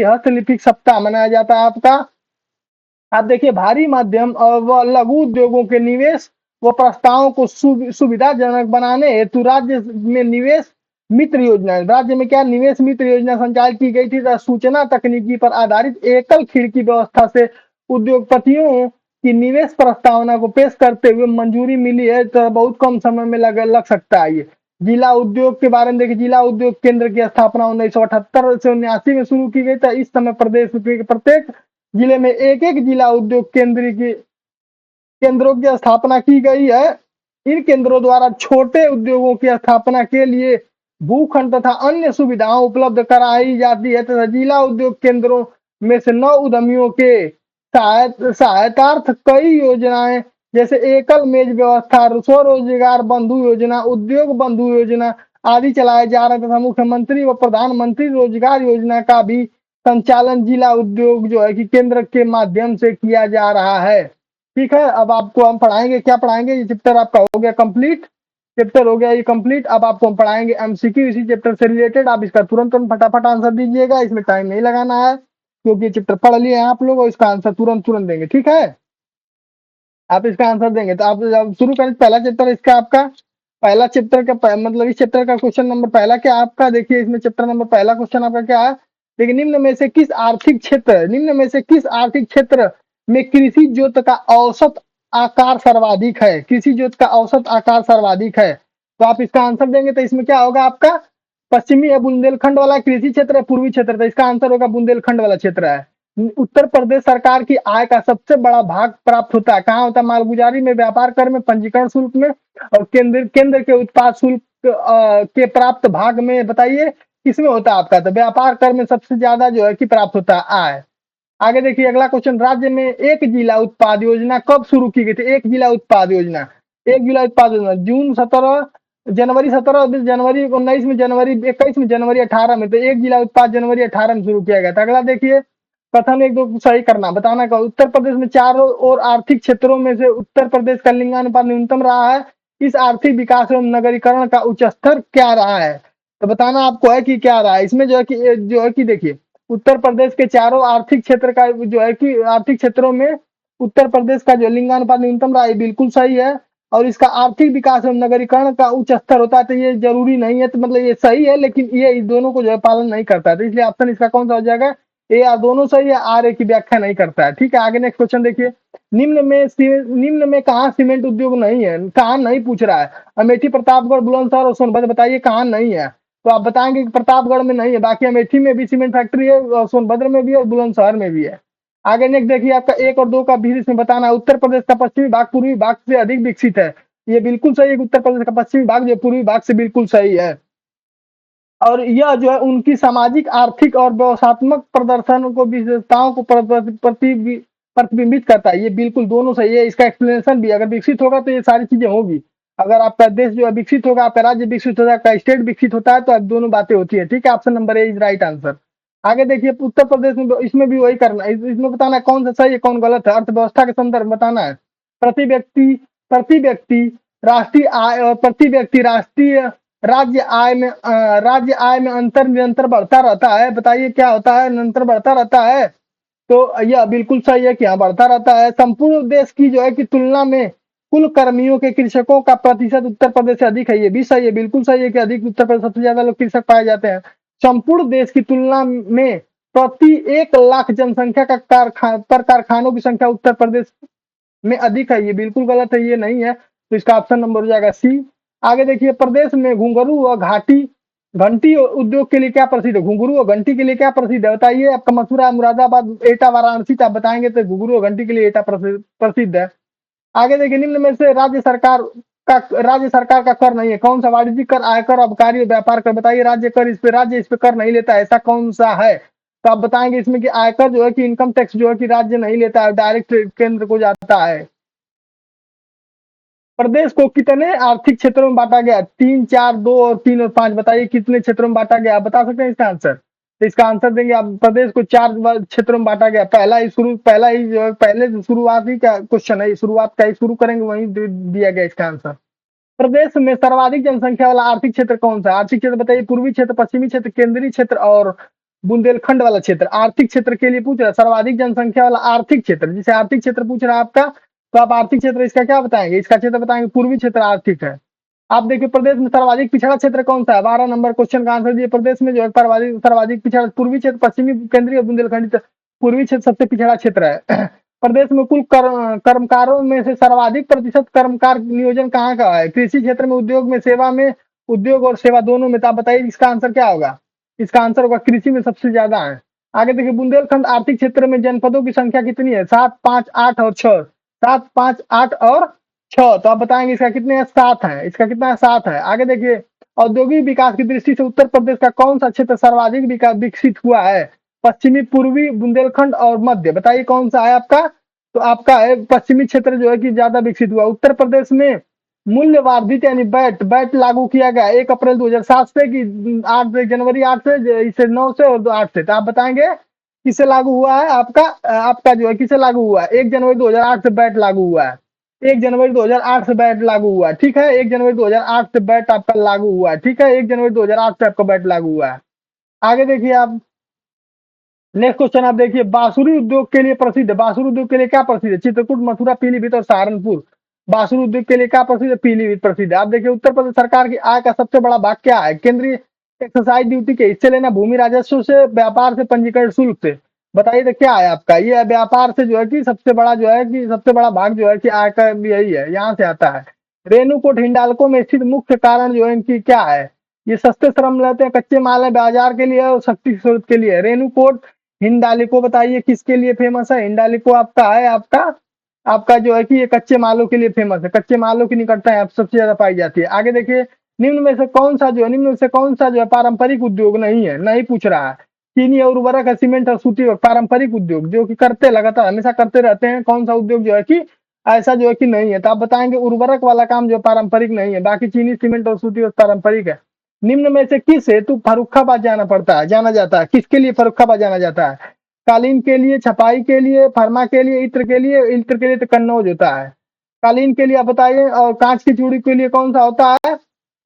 हस्तलिपिक सप्ताह मनाया जाता है आपका। आप देखिए भारी मध्यम व लघु उद्योगों के निवेश व प्रस्तावों को सुविधाजनक बनाने हेतु राज्य में निवेश मित्र योजना, राज्य में क्या निवेश मित्र योजना संचालित की गई थी तथा सूचना तकनीकी पर आधारित एकल खिड़की व्यवस्था से उद्योगपतियों की निवेश प्रस्तावना को पेश करते हुए मंजूरी मिली है, तो बहुत कम समय में लग सकता है ये। जिला उद्योग के बारे में देखिए, जिला उद्योग केंद्र की स्थापना 1978 से 79 में शुरू की गई था। इस समय प्रदेश के प्रत्येक जिले में एक एक जिला उद्योग केंद्र की केंद्रों की स्थापना की गई है। इन केंद्रों द्वारा छोटे उद्योगों की स्थापना के लिए भूखंड तथा अन्य सुविधाएं उपलब्ध कराई जाती है तथा जिला उद्योग केंद्रों में से नव उद्यमियों के सहायतार्थ कई योजनाएं जैसे एकल मेज व्यवस्था, स्वरोजगार बंधु योजना, उद्योग बंधु योजना आदि चलाए जा रहे हैं तथा मुख्यमंत्री व प्रधानमंत्री रोजगार योजना का भी संचालन जिला उद्योग जो है कि केंद्र के माध्यम से किया जा रहा है। ठीक है, अब आपको हम पढ़ाएंगे, क्या पढ़ाएंगे, ये चैप्टर आपका हो गया कंप्लीट, चैप्टर हो गया ये कंप्लीट। अब आपको हम पढ़ाएंगे एमसीक्यू इसी चैप्टर से रिलेटेड। आप इसका तुरंत तुरंत फटाफट आंसर दीजिएगा, इसमें टाइम नहीं लगाना है क्योंकि ये चैप्टर पढ़ लिए हैं आप लोग और इसका आंसर तुरंत तुरंत देंगे। ठीक है, आप इसका आंसर देंगे तो आप जब शुरू करें, पहला चैप्टर इसका आपका, पहला चैप्टर का मतलब इस चैप्टर का क्वेश्चन नंबर पहला क्या आपका, देखिए इसमें चैप्टर नंबर पहला क्वेश्चन आपका क्या है। देखिए, निम्न में से किस आर्थिक क्षेत्र में कृषि जोत का औसत आकार सर्वाधिक है, कृषि जोत का औसत आकार सर्वाधिक है। तो आप इसका आंसर देंगे तो इसमें क्या होगा आपका, पश्चिमी या बुंदेलखंड वाला कृषि क्षेत्र है, पूर्वी क्षेत्र, तो इसका आंसर होगा बुंदेलखंड वाला क्षेत्र है। उत्तर प्रदेश सरकार की आय का सबसे बड़ा भाग प्राप्त होता है, कहाँ होता है, मालगुजारी में, व्यापार कर में, पंजीकरण शुल्क में और केंद्र के उत्पाद शुल्क के प्राप्त भाग में। बताइए किसमें होता है आपका, तो व्यापार कर में सबसे ज्यादा जो है कि प्राप्त होता है आय। आगे देखिए अगला क्वेश्चन, राज्य में एक जिला उत्पाद योजना कब शुरू की गई थी, एक जिला उत्पाद योजना, एक जिला उत्पाद योजना जनवरी 17, जनवरी 19 में, जनवरी 21 में, जनवरी 18 में, तो एक जिला उत्पाद जनवरी 18 में शुरू किया गया था। अगला देखिए, कथन एक दो सही करना, बताना का, उत्तर प्रदेश में चारों और आर्थिक क्षेत्रों में से उत्तर प्रदेश का लिंगानुपात न्यूनतम रहा है, इस आर्थिक विकास एवं नगरीकरण का उच्च स्तर क्या रहा है, तो बताना आपको है कि क्या रहा है। इसमें जो है कि देखिए, उत्तर प्रदेश के चारों आर्थिक क्षेत्र का जो है कि आर्थिक क्षेत्रों में उत्तर प्रदेश का जो लिंगानुपात न्यूनतम रहा है बिल्कुल सही है, और इसका आर्थिक विकास एवं नगरीकरण का उच्च स्तर होता है, तो ये जरूरी नहीं है, तो मतलब ये सही है लेकिन ये इस दोनों को जो है पालन नहीं करता है, तो इसलिए ऑप्शन इसका कौन सा हो जाएगा, ए आर, दोनों सही है, आर ए की व्याख्या नहीं करता है। ठीक है, आगे नेक्स्ट क्वेश्चन देखिए, निम्न में कहाँ सीमेंट उद्योग नहीं है, कहाँ नहीं पूछ रहा है, अमेठी, प्रतापगढ़, बुलंदशहर और सोनभद्र, बताइए कहाँ नहीं है, तो आप बताएंगे कि प्रतापगढ़ में नहीं है, बाकी अमेठी में भी सीमेंट फैक्ट्री है, और सोनभद्र में भी और बुलंदशहर में भी है। आगे नेक्स्ट देखिए, आपका एक और दो का भी इसमें बताना है, उत्तर प्रदेश का पश्चिमी भाग पूर्वी भाग से अधिक विकसित है, ये बिल्कुल सही है कि उत्तर प्रदेश का पश्चिमी भाग जो पूर्वी भाग से बिल्कुल सही है, और यह जो है उनकी सामाजिक, आर्थिक और व्यवसात्मक प्रदर्शन को, विशेषताओं को प्रतिबिंबित करता है, ये बिल्कुल दोनों सही है। इसका एक्सप्लेनेशन भी, अगर विकसित होगा तो ये सारी चीजें होगी, अगर आपका देश जो है विकसित होगा, आपका राज्य विकसित होता है, आपका स्टेट विकसित होता है, तो अब दोनों बातें होती है। ठीक है, option number A is right answer. आगे देखिए, उत्तर प्रदेश में इसमें भी वही करना है, इसमें बताना है कौन सा सही है कौन गलत है, अर्थव्यवस्था के संदर्भ में बताना है। प्रति व्यक्ति प्रति व्यक्ति राष्ट्रीय आय और प्रति व्यक्ति राष्ट्रीय राज्य आय में अंतर निरंतर बढ़ता रहता है, बताइए क्या होता है, निरंतर बढ़ता रहता है, तो यह बिल्कुल सही है कि यहाँ बढ़ता रहता है। संपूर्ण देश की जो है कि तुलना में कुल कर्मियों के कृषकों का प्रतिशत उत्तर प्रदेश से अधिक है, ये भी सही है, बिल्कुल सही है कि अधिक उत्तर प्रदेश सबसे ज्यादा लोग कृषक पाए जाते हैं। संपूर्ण देश की तुलना में प्रति 1 लाख जनसंख्या का कारखानों की संख्या उत्तर प्रदेश में अधिक है, ये बिल्कुल गलत है, ये नहीं है, तो इसका ऑप्शन नंबर हो जाएगा सी। आगे देखिए, प्रदेश में घुंघरू और घंटी उद्योग के लिए क्या प्रसिद्ध है, घुंघरू और घंटी के लिए क्या प्रसिद्ध है, बताइए, आपका मथुरा, मुरादाबाद, एटा, वाराणसी, आप बताएंगे तो घुंघरू और घंटी के लिए एटा प्रसिद्ध है। आगे देखिए, निम्न में से राज्य सरकार का कर नहीं है, कौन सा, वाणिज्यिक कर, आयकर, आबकारी और व्यापार कर, बताइए, राज्य इस पे कर नहीं लेता, ऐसा कौन सा है, तो आप बताएंगे इसमें कि आयकर जो है कि इनकम टैक्स जो है कि राज्य नहीं लेता है, डायरेक्ट केंद्र को जाता है। प्रदेश को कितने आर्थिक क्षेत्रों में बांटा गया, 3, 4, 2 और 3 और 5, बताइए कितने क्षेत्रों में बांटा गया, आप बता सकते हैं इसका आंसर, तो इसका आंसर देंगे आप, प्रदेश को 4 क्षेत्रों में बांटा गया, पहला ही जो है, पहले शुरुआत ही का क्वेश्चन है, शुरुआत का ही शुरू करेंगे वहीं दिया गया इसका आंसर। प्रदेश में सर्वाधिक जनसंख्या वाला आर्थिक क्षेत्र कौन सा, आर्थिक क्षेत्र बताइए, पूर्वी क्षेत्र, पश्चिमी क्षेत्र, केंद्रीय क्षेत्र और बुंदेलखंड वाला क्षेत्र। आर्थिक क्षेत्र के लिए पूछ रहा है, सर्वाधिक जनसंख्या वाला आर्थिक क्षेत्र, जिसे आर्थिक क्षेत्र पूछ रहा है आपका, तो आप आर्थिक क्षेत्र इसका क्या बताएंगे, इसका क्षेत्र बताएंगे पूर्वी क्षेत्र आर्थिक है। आप देखिए प्रदेश में सर्वाधिक पिछड़ा क्षेत्र कौन सा है? 12 नंबर क्वेश्चन का आंसर दिए। प्रदेश में जो है सर्वाधिक सर्वाधिक पिछड़ा पूर्वी क्षेत्र, पश्चिमी, केंद्रीय, बुंदेलखंडी। पूर्वी क्षेत्र सबसे पिछड़ा क्षेत्र है। प्रदेश में कुल कर्मकारों में से सर्वाधिक प्रतिशत कर्मकार नियोजन कहाँ का है? कृषि क्षेत्र में, उद्योग में, सेवा में, उद्योग और सेवा दोनों में। तो आप बताइए इसका आंसर क्या होगा? इसका आंसर होगा कृषि में सबसे ज्यादा है। आगे देखिए बुंदेलखंड आर्थिक क्षेत्र में जनपदों की संख्या कितनी है? 7, 5, 8 और 6। 7, 5, 8 और 6। तो आप बताएंगे इसका कितने है? 7 है। इसका कितना है? 7 है। आगे देखिए औद्योगिक विकास की दृष्टि से उत्तर प्रदेश का कौन सा क्षेत्र सर्वाधिक विकसित हुआ है? पश्चिमी, पूर्वी, बुंदेलखंड और मध्य। बताइए कौन सा है आपका? तो आपका है पश्चिमी क्षेत्र जो है कि ज्यादा विकसित हुआ। उत्तर प्रदेश में मूल्य वर्धित यानी बैट बैट लागू किया गया 1 अप्रैल 2007 से कि 8 जनवरी 8 से, इसे 9 से और 8 से। तो आप बताएंगे किसे लागू हुआ है? आपका जो है किसे लागू हुआ है? 1 जनवरी 2008 से बैट लागू हुआ है। 1 जनवरी 2008 से बैट लागू हुआ है। ठीक है, 1 जनवरी 2008 से बैट आपका लागू हुआ है। ठीक है, 1 जनवरी 2008 से आपका बैट लागू हुआ है। आगे देखिए आप नेक्स्ट क्वेश्चन आप देखिए बांसुरी उद्योग के लिए प्रसिद्ध है। बांसुरी उद्योग के लिए क्या प्रसिद्ध है? चित्रकूट, मथुरा, पीलीभीत और सहारनपुर। बांसुरी उद्योग के लिए क्या प्रसिद्ध है? पीलीभीत प्रसिद्ध है। आप देखिए उत्तर प्रदेश सरकार की आय का सबसे बड़ा भाग क्या है? केंद्रीय एक्साइज ड्यूटी के हिस्से लेना, भूमि राजस्व से, व्यापार से, पंजीकरण शुल्क से। बताइए तो क्या है आपका? ये व्यापार से जो है कि सबसे बड़ा जो है कि सबसे बड़ा भाग जो है कि आय का यही है, यहाँ से आता है। रेणुकूट हिंडाल्को में स्थित मुख्य कारण जो है इनकी क्या है? ये सस्ते श्रम लेते हैं, कच्चे माल है, बाजार के लिए और शक्ति स्रोत के लिए। रेणुकूट हिंडाल्को बताइए किसके लिए फेमस है? हिंडाल्को आपका है आपका आपका जो है कि ये कच्चे मालों के लिए फेमस है। कच्चे मालों की निकटता है सबसे ज्यादा पाई जाती है। आगे देखिए निम्न में से कौन सा जो है पारंपरिक उद्योग नहीं है? नहीं पूछ रहा है। चीनी और उर्वरक, सीमेंट और सूती वस्त्र पारंपरिक उद्योग जो कि करते लगातार हमेशा करते रहते हैं। कौन सा उद्योग जो है कि ऐसा जो है कि नहीं है? तो आप बताएंगे उर्वरक वाला काम जो पारंपरिक नहीं है, बाकी चीनी, सीमेंट और सूती वस्त्र पारंपरिक है। निम्न में से किस हेतु फर्रुखाबाद जाना जाता है? किसके लिए फर्रुखाबाद जाना जाता है? कालीन के लिए, छपाई के लिए, फर्मा के लिए, इत्र के लिए। इत्र के लिए तो कन्नौज होता है। कालीन के लिए आप बताइए। और कांच की चूड़ी के लिए कौन सा होता है?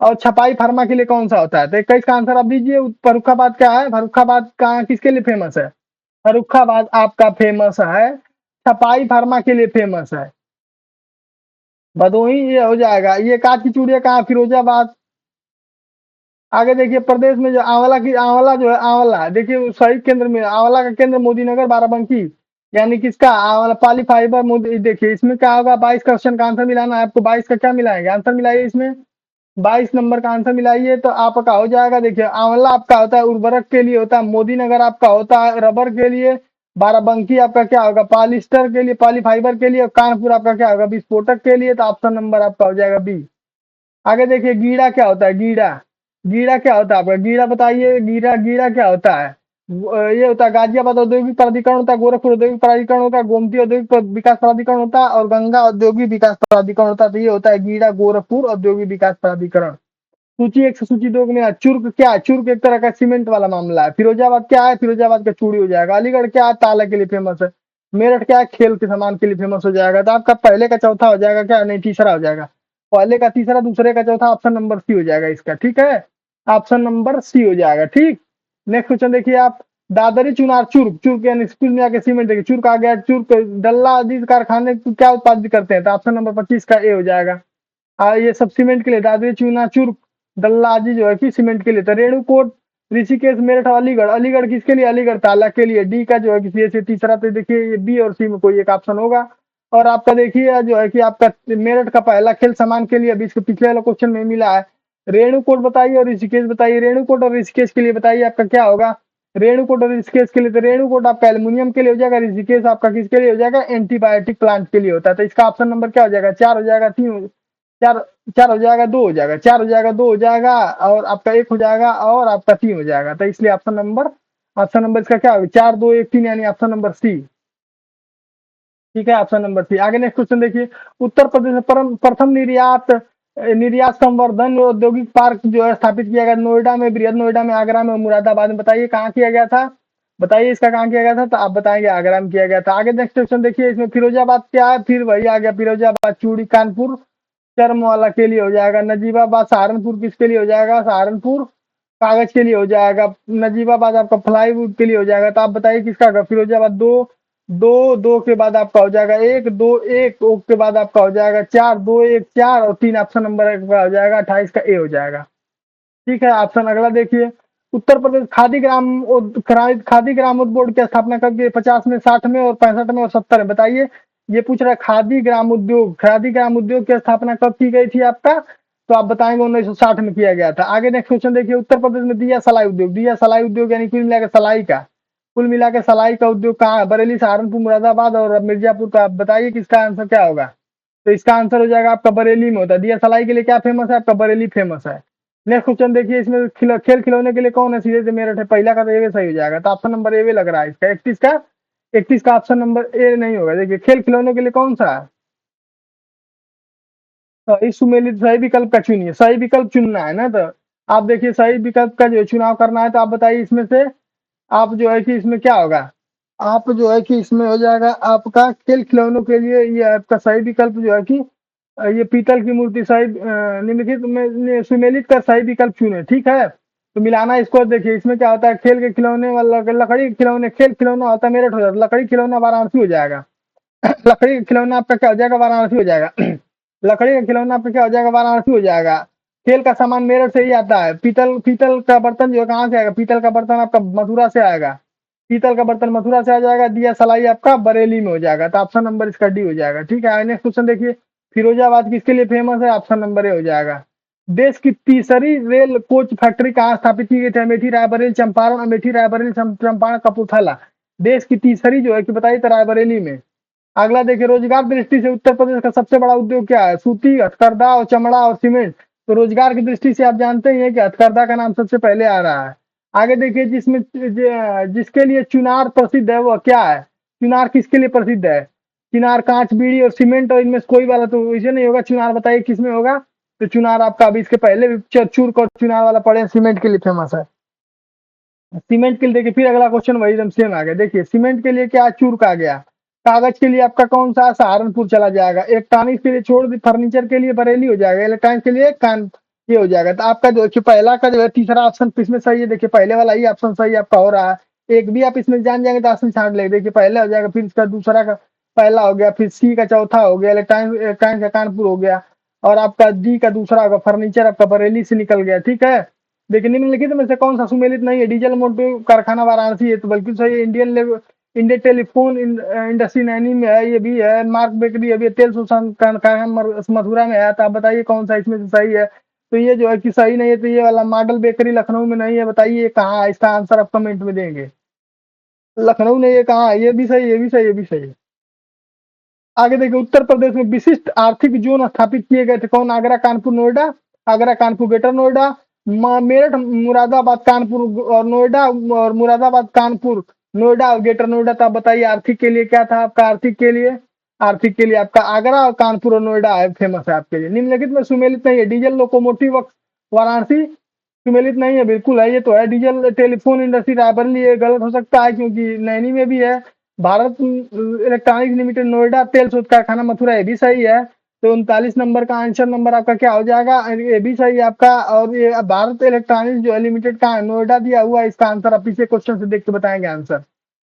और छपाई फर्मा के लिए कौन सा होता है? तो 21 का आंसर आप दीजिए। फर्रुखाबाद क्या है? फर्रुखाबाद कहाँ किसके लिए फेमस है? फर्रुखाबाद आपका फेमस है छपाई फर्मा के लिए फेमस है। भदोही ये हो जाएगा। ये कांच की चूड़ियां कहाँ? फिरोजाबाद। आगे देखिए प्रदेश में जो आंवला जो है आंवला देखिए शहीद केंद्र में आंवला का केंद्र मोदीनगर, बाराबंकी। यानी किसका? आंवला पॉली फाइबर मोदी। देखिए इसमें क्या होगा? 22 क्वेश्चन का आंसर मिलाना है आपको। 22 का क्या मिलाएंगे? आंसर मिलाइए इसमें। 22 नंबर का आंसर मिलाइए तो आपका हो जाएगा। देखिए आंवला आपका होता है उर्वरक के लिए होता है, मोदीनगर आपका होता है रबर के लिए, बाराबंकी आपका क्या होगा? पॉलिस्टर के लिए, पॉलीफाइबर के लिए, और कानपुर आपका क्या होगा? विस्फोटक के लिए। तो ऑप्शन नंबर आपका हो जाएगा बी। आगे देखिए गीड़ा क्या होता है? गीड़ा गीड़ा क्या होता है आपका? गीड़ा बताइए। गीड़ा गीड़ा क्या होता है? ये होता है गाजियाबाद औद्योगिक प्राधिकरण होता है, गोरखपुर औद्योगिक प्राधिकरण होता है, गोमती औद्योगिक विकास प्राधिकरण होता है और गंगा औद्योगिक विकास प्राधिकरण होता है। तो ये होता है गीड़ा गोरखपुर औद्योगिक विकास प्राधिकरण। सूची 1 से सूची 2 में चुर्क क्या है? चुर्क एक तरह का सीमेंट वाला मामला है। फिरोजाबाद क्या है? फिरोजाबाद का चूड़ी हो जाएगा। अलीगढ़ क्या है? ताला के लिए फेमस है। मेरठ क्या है? खेल के सामान के लिए फेमस हो जाएगा। तो आपका पहले का चौथा हो जाएगा क्या? नहीं, तीसरा हो जाएगा। पहले का तीसरा, दूसरे का चौथा, ऑप्शन नंबर सी हो जाएगा इसका। ठीक है, ऑप्शन नंबर सी हो जाएगा। ठीक। नेक्स्ट क्वेश्चन देखिए आप। दादरी चुनार चुर्क चुर्क यानी स्कूल में आके सीमेंट देखिए चुर्क आ गया। चुर्क डल्ला आदि कारखाने क्या उत्पादित करते हैं? तो ऑप्शन नंबर 25 का ए हो जाएगा। ये सब सीमेंट के लिए दादरी चूना चुर्क डल्ला आदि जो है कि सीमेंट के लिए। तो रेणुकोट, ऋषिकेश, मेरठ और अलीगढ़। अलीगढ़ किसके लिए? अलीगढ़ ताला के लिए। डी का जो है कि से तीसरा। तो देखिए ये बी और सी में कोई एक ऑप्शन होगा। और आपका देखिए जो है कि आपका मेरठ का पहला खेल सामान के लिए अभी इसके पिछले वाला क्वेश्चन में मिला है। रेणुकोट बताइए और ऋषिकेश बताइए। रेणुकोट और ऋषिकेश के लिए बताइए आपका क्या होगा? रेणुकोट और ऋषिकेश के लिए तो रेणुकोट आपका एल्यूमिनियम के लिए हो जाएगा। ऋषिकेश आपका किसके लिए हो जाएगा? एंटीबायोटिक प्लांट के लिए होता है। तो इसका ऑप्शन नंबर क्या हो जाएगा? 4 हो जाएगा, 3 चार। 4 हो जाएगा, 2 हो जाएगा, 4 हो जाएगा, 2 हो जाएगा और आपका 1 हो जाएगा और आपका 3 हो जाएगा। तो इसलिए ऑप्शन नंबर इसका क्या होगा? 4, 2, 1, 3 यानी ऑप्शन नंबर सी। ठीक है, ऑप्शन नंबर सी। आगे नेक्स्ट क्वेश्चन देखिए। उत्तर प्रदेश में प्रथम निर्यात निर्यात संवर्धन औद्योगिक पार्क जो है स्थापित किया गया नोएडा में, बृहद नोएडा में, आगरा में, मुरादाबाद में। बताइए कहाँ किया गया था? बताइए इसका कहाँ किया गया था? तो आप बताएंगे आगरा में किया गया था। आगे नेक्स्ट क्वेश्चन देखिए। इसमें फिरोजाबाद क्या है? फिर वही आ गया फिरोजाबाद चूड़ी कानपुर चर्म वाला के लिए हो जाएगा। नजीबाबाद सहारनपुर किसके लिए हो जाएगा? सहारनपुर कागज के लिए हो जाएगा। नजीबाबाद आपका प्लाईवुड के लिए हो जाएगा। तो आप बताइए किसका होगा? फिरोजाबाद 2, दो, दो के बाद आपका हो जाएगा एक, दो एक, ओ के बाद आपका हो जाएगा चार, दो एक चार, और तीन ऑप्शन नंबर एक का हो जाएगा 28 का ए हो जाएगा। ठीक है, ऑप्शन अगला देखिए। उत्तर प्रदेश खादी ग्रामोद्योग बोर्ड की स्थापना कब की? 50 में, 60 में और 65 में और 70 में, बताइए। ये पूछ रहा है खादी ग्राम उद्योग की स्थापना कब की गई थी आपका? तो आप बताएंगे 1960 में किया गया था। आगे नेक्स्ट क्वेश्चन देखिए। उत्तर प्रदेश में दिया सलाई उद्योग यानी कुल मिलाकर सलाई का, कुल मिला के सलाई का उद्योग कहाँ है? बरेली, सहारनपुर, मुरादाबाद और मिर्जापुर। तो आप बताइए किसका आंसर क्या होगा? तो इसका आंसर हो जाएगा आपका बरेली में होता है। दिया सलाई के लिए क्या फेमस है आपका? बरेली फेमस है। नेक्स्ट क्वेश्चन देखिए। इसमें खेल खिलौने के लिए कौन है? सीधे से मेरठ है। पहला का तो ए सही हो जाएगा, तो ऑप्शन नंबर ए लग रहा है इसका। 31 का ऑप्शन नंबर ए नहीं होगा। देखिए खेल खिलौने के लिए कौन सा है? सही सुमेलित, सही विकल्प का चुनिए। सही विकल्प चुनना है ना, तो आप देखिए सही विकल्प का जो चुनाव करना है, तो आप बताइए इसमें से आप जो है कि इसमें क्या होगा? आप जो है कि इसमें हो जाएगा आपका खेल खिलौनों के लिए ये आपका सही विकल्प जो है कि ये पीतल की मूर्ति सही निम्नलिखित में सुमेलित का सही विकल्प चुने। ठीक है, तो मिलाना इसको। देखिए इसमें क्या होता है? खेल के खिलौने वाला लकड़ी के खिलौने, खेल खिलौना होता है मेरठ हो जाता है, लकड़ी खिलौना वाराणसी हो जाएगा। लकड़ी का खिलौना आपका क्या हो जाएगा? वाराणसी हो जाएगा। लकड़ी का खिलौना आपका क्या हो जाएगा? वाराणसी हो जाएगा। खेल का सामान मेरठ से ही आता है। पीतल पीतल का बर्तन जो है कहाँ से आएगा? पीतल का बर्तन आपका मथुरा से आएगा। पीतल का बर्तन मथुरा से आ जाएगा। दिया सलाई आपका बरेली में हो जाएगा। तो ऑप्शन नंबर इसका डी हो जाएगा। ठीक है, नेक्स्ट क्वेश्चन देखिए। फिरोजाबाद किसके लिए फेमस है? ऑप्शन नंबर ए हो जाएगा। देश की तीसरी रेल कोच फैक्ट्री कहाँ स्थापित की गई थी? अमेठी, रायबरेली, चंपारण, अमेठी, रायबरेली, चंपारण, कपूरथला। देश की तीसरी जो है कि बताइए, तो रायबरेली में। अगला देखिए। रोजगार दृष्टि से उत्तर प्रदेश का सबसे बड़ा उद्योग क्या है? सूती, हथकरघा और चमड़ा और सीमेंट। तो रोजगार की दृष्टि से आप जानते ही हैं कि हथकरघा का नाम सबसे पहले आ रहा है। आगे देखिए। जिसके लिए चुनार प्रसिद्ध है वह क्या है? चुनार किसके लिए प्रसिद्ध है? चुनार कांच, बीड़ी और सीमेंट, और इनमें से कोई वाला तो इसे नहीं होगा। चुनार बताइए किसमें होगा? तो चुनार आपका अभी इसके पहले भी चूर और चुनार वाला पड़े, सीमेंट के लिए फेमस है। सीमेंट के लिए देखिए फिर अगला क्वेश्चन वही एकदम सेम आ गया। देखिए सीमेंट के लिए क्या चूर का गया? कागज के लिए आपका कौन सा? सहारनपुर चला जाएगा। इलेक्ट्रॉनिक्स के लिए छोड़ दी, फर्नीचर के लिए बरेली हो जाएगा। इलेक्ट्रॉनिक्स के लिए कान ये हो जाएगा। तो आपका जो पहला का जो है तीसरा ऑप्शन इसमें सही है। देखिए पहले वाला ही ऑप्शन सही आपका हो रहा है। एक भी आप इसमें जान जाएंगे तो ऑप्शन छांट लेंगे। देखिए पहला हो जाएगा, फिर इसका दूसरा का पहला हो गया, फिर सी का चौथा हो गया, इलेक्ट्रॉनिक्स का कानपुर हो गया, और आपका डी का दूसरा होगा फर्नीचर आपका बरेली से निकल गया। ठीक है, देखिए निम्नलिखित में से कौन सा सुमेलित नहीं है? डीजल मोटर कारखाना वाराणसी है, तो बिल्कुल सही है। इंडियन टेलीफोन इंडस्ट्री नैनी में है, ये भी है। मार्क बेकरी अभी तेल शोषण कारखाना मथुरा में है। तो आप बताइए कौन सा इसमें से सही है? तो ये जो है कि सही नहीं है। तो ये वाला मॉडल बेकरी लखनऊ में नहीं है। बताइए ये कहाँ है? इसका आंसर आप कमेंट में देंगे। लखनऊ नहीं है, कहाँ है? ये भी सही, ये भी सही, ये भी सही है। आगे देखिए। उत्तर प्रदेश में विशिष्ट आर्थिक जोन स्थापित किए गए थे। कौन? आगरा, कानपुर, नोएडा। आगरा, कानपुर, ग्रेटर नोएडा, मेरठ, मुरादाबाद, कानपुर और नोएडा, और मुरादाबाद, कानपुर, नोएडा और ग्रेटर नोएडा। तो आप बताइए आर्थिक के लिए क्या था आपका? आर्थिक के लिए, आर्थिक के लिए आपका आगरा और कानपुर और नोएडा है, फेमस है आपके लिए। निम्नलिखित में सुमेलित नहीं है। डीजल लोकोमोटिव वाराणसी सुमेलित नहीं है, बिल्कुल है, ये तो है। डीजल टेलीफोन इंडस्ट्री रायबरेली, ये गलत हो सकता है क्योंकि नैनी में भी है। भारत इलेक्ट्रॉनिक्स लिमिटेड नोएडा, तेल शोध कारखाना मथुरा, ये भी सही है। तो 39 नंबर का आंसर नंबर आपका क्या हो जाएगा? ये भी सही है आपका। और ये भारत इलेक्ट्रॉनिक्स जो है लिमिटेड का नोएडा दिया हुआ है, इसका आंसर आप पीछे क्वेश्चन से देख के बताएंगे आंसर।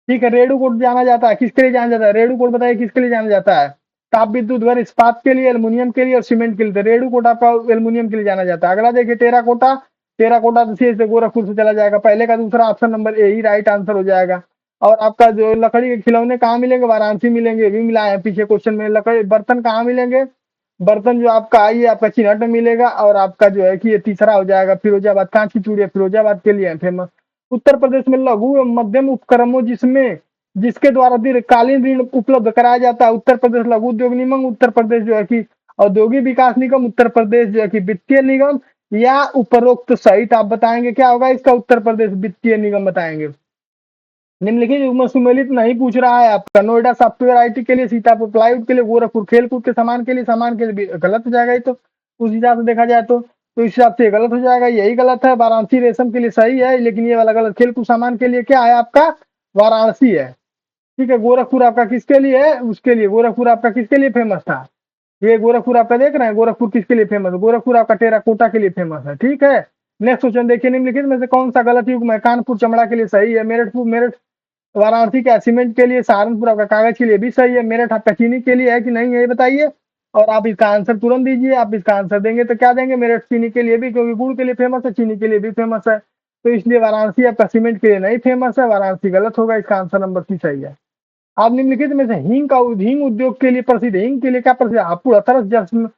ठीक है। रेणु कोट जाना जाता है किसके लिए जाना जाता है? रेणु कोट बताइए किसके लिए जाना जाता है? ताप विद्युत घर, इस्पात के लिए, एल्युमिनियम के लिए और सीमेंट के लिए। तो रेणु कोट आपका एल्युमिनियम के लिए जाना जाता है। अगला देखिए। टेराकोटा, टेराकोटा तो से गोरखपुर से चला जाएगा। पहले का दूसरा option number A he right answer हो जाएगा। और आपका जो लकड़ी के खिलौने कहाँ मिलेंगे? वाराणसी मिलेंगे, ये भी मिला है पीछे क्वेश्चन में। लकड़ी बर्तन कहाँ मिलेंगे? बर्तन जो आपका आई है आपका चिन्हट में मिलेगा। और आपका जो है कि ये तीसरा हो जाएगा फिरोजाबाद, कांच की चूड़ियां फिरोजाबाद के लिए फेमस। उत्तर प्रदेश में लघु एवं मध्यम उपक्रमों जिसमें जिसके द्वारा दीर्घकालीन ऋण उपलब्ध कराया जाता है। उत्तर प्रदेश लघु उद्योग निगम, उत्तर प्रदेश जो है कि औद्योगिक विकास निगम, उत्तर प्रदेश जो है कि वित्तीय निगम, या उपरोक्त सहित। आप बताएंगे क्या होगा इसका? उत्तर प्रदेश वित्तीय निगम बताएंगे। निम्नलिखित युग्म सुमेलित नहीं पूछ रहा है आपका। नोएडा सॉफ्टवेयर आईटी के लिए, सीतापुर प्लाईवुड के लिए, गोरखपुर खेलकूद के सामान के लिए भी गलत हो जाएगा ये तो। उस हिसाब से देखा जाए तो इस हिसाब से गलत हो जाएगा, यही गलत है। वाराणसी रेशम के लिए सही है, लेकिन ये वाला गलत। खेलकूद सामान के लिए क्या है आपका? वाराणसी है। ठीक है। गोरखपुर आपका किसके लिए है? उसके लिए। गोरखपुर आपका किसके लिए फेमस था? ये गोरखपुर आपका देख रहे हैं, गोरखपुर किसके लिए फेमस है? गोरखपुर आपका टेराकोटा के लिए फेमस है। ठीक है। नेक्स्ट क्वेश्चन देखिए। निम्नलिखित में से कौन सा गलत युग्म है? कानपुर चमड़ा के लिए सही है। मेरठ वाराणसी का सीमेंट के लिए, सहारनपुर आपका कागज के लिए भी सही है, मेरठ आपका चीनी के लिए है कि नहीं है ये बताइए। और आप इसका आंसर तुरंत दीजिए। आप इसका आंसर देंगे तो क्या देंगे, मेरठ चीनी के लिए भी, क्योंकि गुड़ के लिए फेमस है, चीनी के लिए भी फेमस है। तो इसलिए वाराणसी आपका सीमेंट के लिए नहीं फेमस है, वाराणसी गलत होगा, इसका आंसर नंबर सी सही है। आप निम्नलिखित में से हींग उद्योग के लिए प्रसिद्ध है, हींग के लिए क्या प्रसिद्ध है, हापुड़, हथरस,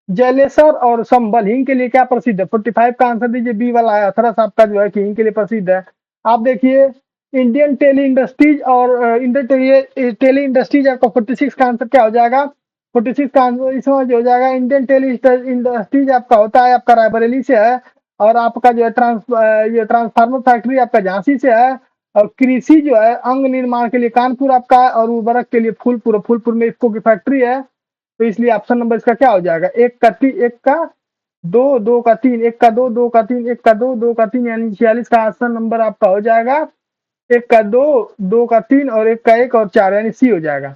जलेसर और संबल हींग के लिए क्या प्रसिद्ध है। 45 का आंसर दीजिए, बी वाला है, हथरस आपका जो है कि हींग के लिए प्रसिद्ध है। आप देखिए इंडियन टेली इंडस्ट्रीज और इंडियन टेली इंडस्ट्रीज आपका 46 का आंसर क्या हो जाएगा, 46 का आंसर इसमें जो हो जाएगा, इंडियन टेली इंडस्ट्रीज आपका होता है, आपका रायबरेली से है। और आपका जो है ये ट्रांसफार्मर फैक्ट्री आपका झांसी से है। और कृषि जो है अंग निर्माण के लिए कानपुर आपका है, और उर्वरक के लिए फूलपुर, फूलपुर में इफको की फैक्ट्री है। तो इसलिए ऑप्शन नंबर इसका क्या हो जाएगा, एक का दो, दो का तीन, एक का दो, दो का तीन, एक का दो, दो का तीन, यानी 46 का ऑप्शन नंबर आपका हो जाएगा एक का दो, दो का तीन और एक का एक और चार, यानी सी हो जाएगा।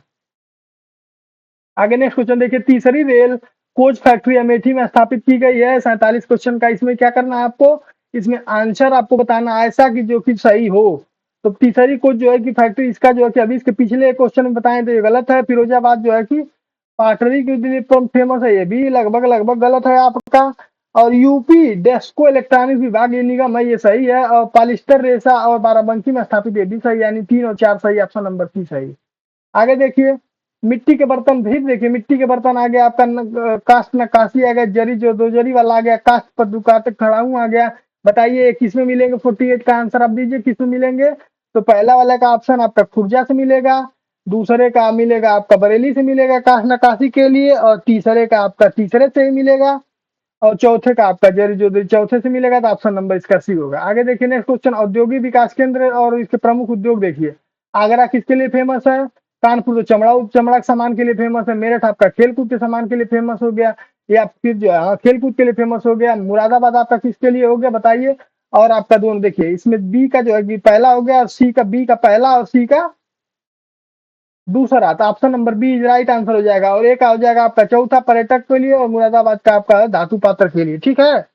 आगे नेक्स्ट क्वेश्चन देखिए, तीसरी रेल कोच फैक्ट्री अमेठी में स्थापित की गई है। 47 क्वेश्चन का इसमें क्या करना है आपको, इसमें आंसर आपको बताना ऐसा कि जो कि सही हो। तो तीसरी कोच जो है कि फैक्ट्री, इसका जो है कि अभी इसके पिछले क्वेश्चन में बताएं तो ये गलत है। फिरोजाबाद जो है कि पाटरी के लिए फेमस है, ये भी लगभग लगभग गलत है आपका। और यूपी डेस्को इलेक्ट्रॉनिक विभाग ये निगम है, ये सही है। और पॉलिस्टर रेसा और बाराबंकी में स्थापित, ये भी सही, यानी 3 और 4 सही, ऑप्शन नंबर सी सही। आगे देखिए, मिट्टी के बर्तन भी देखिए, मिट्टी के बर्तन आ गया आपका कास्ट नक्काशी आ गया, जरी जो दो जरी वाला आ गया, कास्ट पर दुकाते खड़ा हूँ आ गया। बताइए किसमें मिलेंगे, 48 का आंसर आप दीजिए, किसमें मिलेंगे। तो पहला वाला का ऑप्शन आपका खुर्जा से मिलेगा, दूसरे का मिलेगा आपका बरेली से मिलेगा कास्ट नक्काशी के लिए, और तीसरे का आपका तीसरे से ही मिलेगा, और चौथे का आपका जरी जो चौथे से मिलेगा। तो ऑप्शन नंबर इसका सी होगा। आगे देखिए नेक्स्ट क्वेश्चन, औद्योगिक विकास केंद्र और इसके प्रमुख उद्योग देखिए। आगरा किसके लिए फेमस है, कानपुर तो चमड़ा के सामान के लिए फेमस है, मेरठ आपका खेलकूद के सामान के लिए फेमस हो गया, या फिर जो है खेलकूद के लिए फेमस हो गया, मुरादाबाद आपका किसके लिए हो गया बताइए। और आपका दोनों देखिए, इसमें बी का जो है कि पहला हो गया, और सी का, बी का पहला और सी का दूसरा। तो option number B right answer हो जाएगा। और एक हो जाएगा आपका चौथा पर्यटक के लिए, और मुरादाबाद का आपका धातु पात्र के लिए, ठीक है।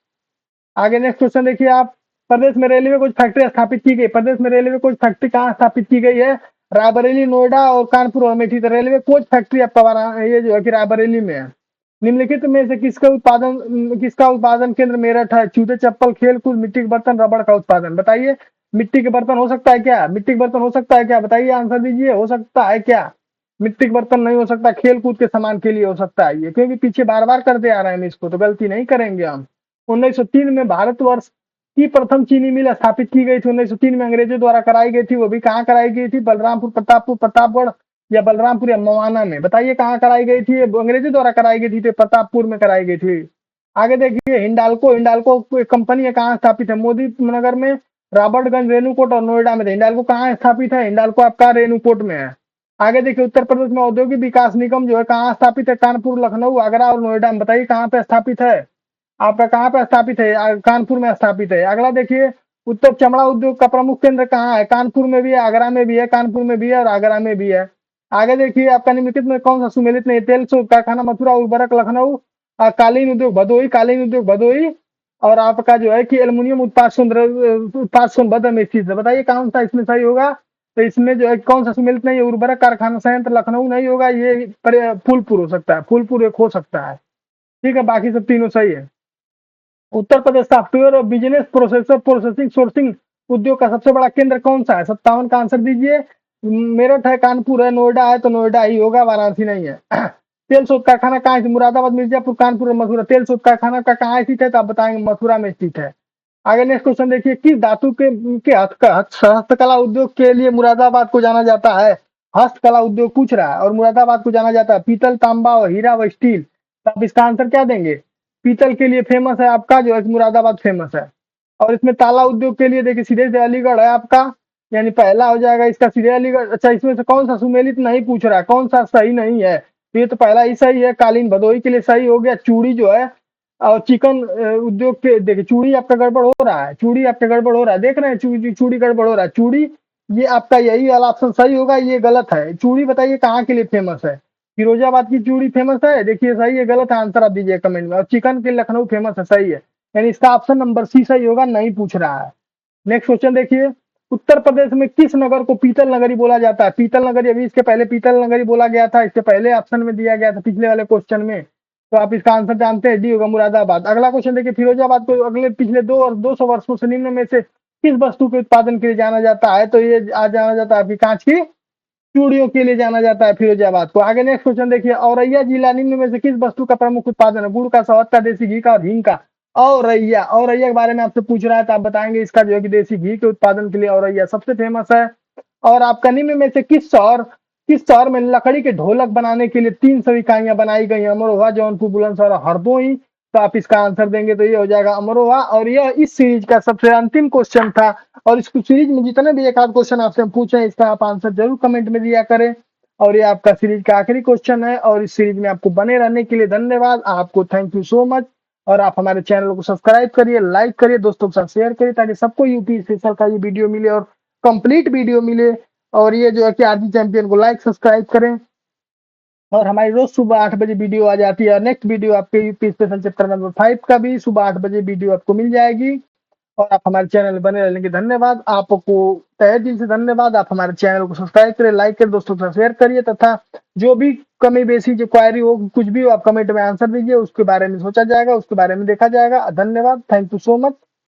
आगे नेक्स्ट क्वेश्चन देखिए आप, प्रदेश में रेलवे कुछ फैक्ट्री स्थापित की गई, प्रदेश में रेलवे कुछ फैक्ट्री कहाँ स्थापित की गई है, रायबरेली, नोएडा और कानपुर और अमेठी। तो रेलवे कोच फैक्ट्री आपका ये जो है कि रायबरेली में है। निम्नलिखित में से किसका उत्पादन केंद्र मेरठ है, जूते चप्पल, खेल कूद, मिट्टी के बर्तन, रबड़ का उत्पादन। बताइए मिट्टी के बर्तन हो सकता है क्या, मिट्टी के बर्तन हो सकता है क्या, बताइए आंसर दीजिए, हो सकता है क्या। मिट्टी के बर्तन नहीं हो सकता, खेल कूद के सामान के लिए हो सकता है ये, क्योंकि पीछे बार बार करते आ रहे हैं हम इसको, तो गलती नहीं करेंगे हम। 1903 में भारतवर्ष की प्रथम चीनी मिल स्थापित की गई थी, 1903 में अंग्रेजों द्वारा कराई गई थी, वो भी कहाँ कराई गई थी, बलरामपुर, प्रतापपुर, प्रतापगढ़ या बलरामपुर या मवाना में। बताइए कहाँ कराई गई थी, अंग्रेजों द्वारा कराई गई थी, तो प्रतापपुर में कराई गई थी। आगे देखिए, हिंडाल्को, हिंडाल्को एक कंपनी है, कहाँ स्थापित है, मोदी नगर में, रॉबर्टगंज, रेणुकूट और नोएडा में। हिंडाल्को कहाँ स्थापित है, हिंडाल्को आपका रेणुकूट में है। आगे देखिए, उत्तर प्रदेश में औद्योगिक विकास निगम जो है कहाँ स्थापित है, कानपुर, लखनऊ, आगरा और नोएडा में। बताइए कहाँ पे स्थापित है, आपका कहाँ पे स्थापित है, कानपुर में स्थापित है। अगला देखिए, उत्तर चमड़ा उद्योग का प्रमुख केंद्र कहाँ है, कानपुर में भी है, आगरा में भी है, कानपुर में भी है और आगरा में भी है। आगे देखिए, आपका निम्नलिखित में कौन सा सुमेलित नहीं, तेल कारखाना मथुरा, उर्वरक लखनऊ, कालीन उद्योग भदोही, कालीन उद्योग भदोही, और आपका जो है कि एल्युमिनियम उत्पाद सोनभद्र में स्थित है। बताइए कौन सा इसमें सही होगा। तो इसमें जो है कौन सा सुमेलित नहीं है, उर्वरक कारखाना संयंत्र लखनऊ नहीं होगा, ये फूलपुर हो सकता है, फूलपुर एक हो सकता है, ठीक है, बाकी सब तीनों सही है। उत्तर प्रदेश सॉफ्टवेयर और बिजनेस प्रोसेसर प्रोसेसिंग सोर्सिंग उद्योग का सबसे बड़ा केंद्र कौन सा है, 57 का आंसर दीजिए। मेरठ है, कानपुर है, नोएडा है, तो नोएडा ही होगा, वाराणसी नहीं है। तेल शोध कारखाना कहाँ है, मुरादाबाद, मिर्जापुर, कानपुर और मथुरा। तेल शोध कारखाना का कहाँ स्थित है, तो आप बताएंगे मथुरा में स्थित है। आगे नेक्स्ट क्वेश्चन देखिए, किस धातु के हस्तकला उद्योग के लिए मुरादाबाद को जाना जाता है। हस्तकला उद्योग पूछ रहा है, और मुरादाबाद को जाना जाता है पीतल, तांबा और हीरा व स्टील। तो आप इसका आंसर क्या देंगे, पीतल के लिए फेमस है आपका जो है मुरादाबाद फेमस है। और इसमें ताला उद्योग के लिए देखिए सीधे से अलीगढ़ है आपका, यानी पहला हो जाएगा इसका सीधे अलीगढ़। अच्छा, इसमें से कौन सा सुमेलित नहीं पूछ रहा है, कौन सा सही नहीं है, तो ये तो पहला ही सही है, कालीन भदोही के लिए सही हो गया। चूड़ी जो है और चिकन उद्योग के देखिए, चूड़ी आपका गड़बड़ हो रहा है, चूड़ी आपका गड़बड़ हो रहा है, देख रहे हैं चूड़ी गड़बड़ हो रहा है, चूड़ी ये आपका यही वाला ऑप्शन सही होगा, ये गलत है। चूड़ी बताइए कहाँ के लिए फेमस है, फिरोजाबाद की चूड़ी फेमस है, देखिए सही है गलत है, आंसर आप दीजिए कमेंट में। और चिकन के लखनऊ फेमस है, सही है, यानी इसका ऑप्शन नंबर सी सही होगा, नहीं पूछ रहा है। नेक्स्ट क्वेश्चन देखिए, उत्तर प्रदेश में किस नगर को पीतल नगरी बोला जाता है? पीतल नगरी, अभी इसके पहले पीतल नगरी बोला गया था, इसके पहले ऑप्शन में दिया गया था पिछले वाले क्वेश्चन में। तो आप इसका आंसर जानते हैं, डी होगा मुरादाबाद। अगला क्वेश्चन देखिए, फिरोजाबाद को अगले पिछले 200 वर्षों से निम्न में से किस वस्तु के उत्पादन के लिए जाना जाता है? तो ये आज जाना जाता है आपकी कांच की चूड़ियों के लिए जाना जाता है फिरोजाबाद को। आगे नेक्स्ट क्वेश्चन देखिए, औरैया जिला निम्न में से किस वस्तु का प्रमुख उत्पादन है? गुड़ का, शहद का, देसी घी का और हींग का। औरैया, औरैया के बारे में आपसे पूछ रहा है तो आप बताएंगे इसका जो है कि देसी घी के उत्पादन के लिए औरैया सबसे फेमस है। और आपका निम्न में से किस शहर में लकड़ी के ढोलक बनाने के लिए 300 इकाइयां बनाई गई? अमरोहा, जौनपुर, बुलंदशहर, हरदोई। तो आप इसका आंसर देंगे तो ये हो जाएगा अमरोहा। और यह इस सीरीज का सबसे अंतिम क्वेश्चन था। और इस सीरीज में जितने भी एक आध क्वेश्चन आपसे हम पूछे, इसका आप आंसर जरूर कमेंट में दिया करें। और ये आपका सीरीज का आखिरी क्वेश्चन है। और इस सीरीज में आपको बने रहने के लिए धन्यवाद, आपको थैंक यू सो मच। और आप हमारे चैनल को सब्सक्राइब करिए, लाइक करिए, दोस्तों के साथ शेयर करिए, ताकि सबको यूपी स्पेशल का ये वीडियो मिले और कंप्लीट वीडियो मिले। और ये जो है कि आरजी चैंपियन को लाइक सब्सक्राइब करें। और हमारी रोज सुबह 8 बजे वीडियो आ जाती है। नेक्स्ट वीडियो आपके यूपी स्पेशल चैप्टर नंबर 5 का भी सुबह 8 बजे वीडियो आपको मिल जाएगी। और आप हमारे चैनल में बने रहने के धन्यवाद, आपको तहे दिल से धन्यवाद। आप हमारे चैनल को सब्सक्राइब करें, लाइक करें, दोस्तों के साथ शेयर करिए, तथा जो भी कमी बेसी जो क्वायरी हो, कुछ भी हो, आप कमेंट में आंसर दीजिए, उसके बारे में सोचा जाएगा, उसके बारे में देखा जाएगा। धन्यवाद, थैंक यू सो मच।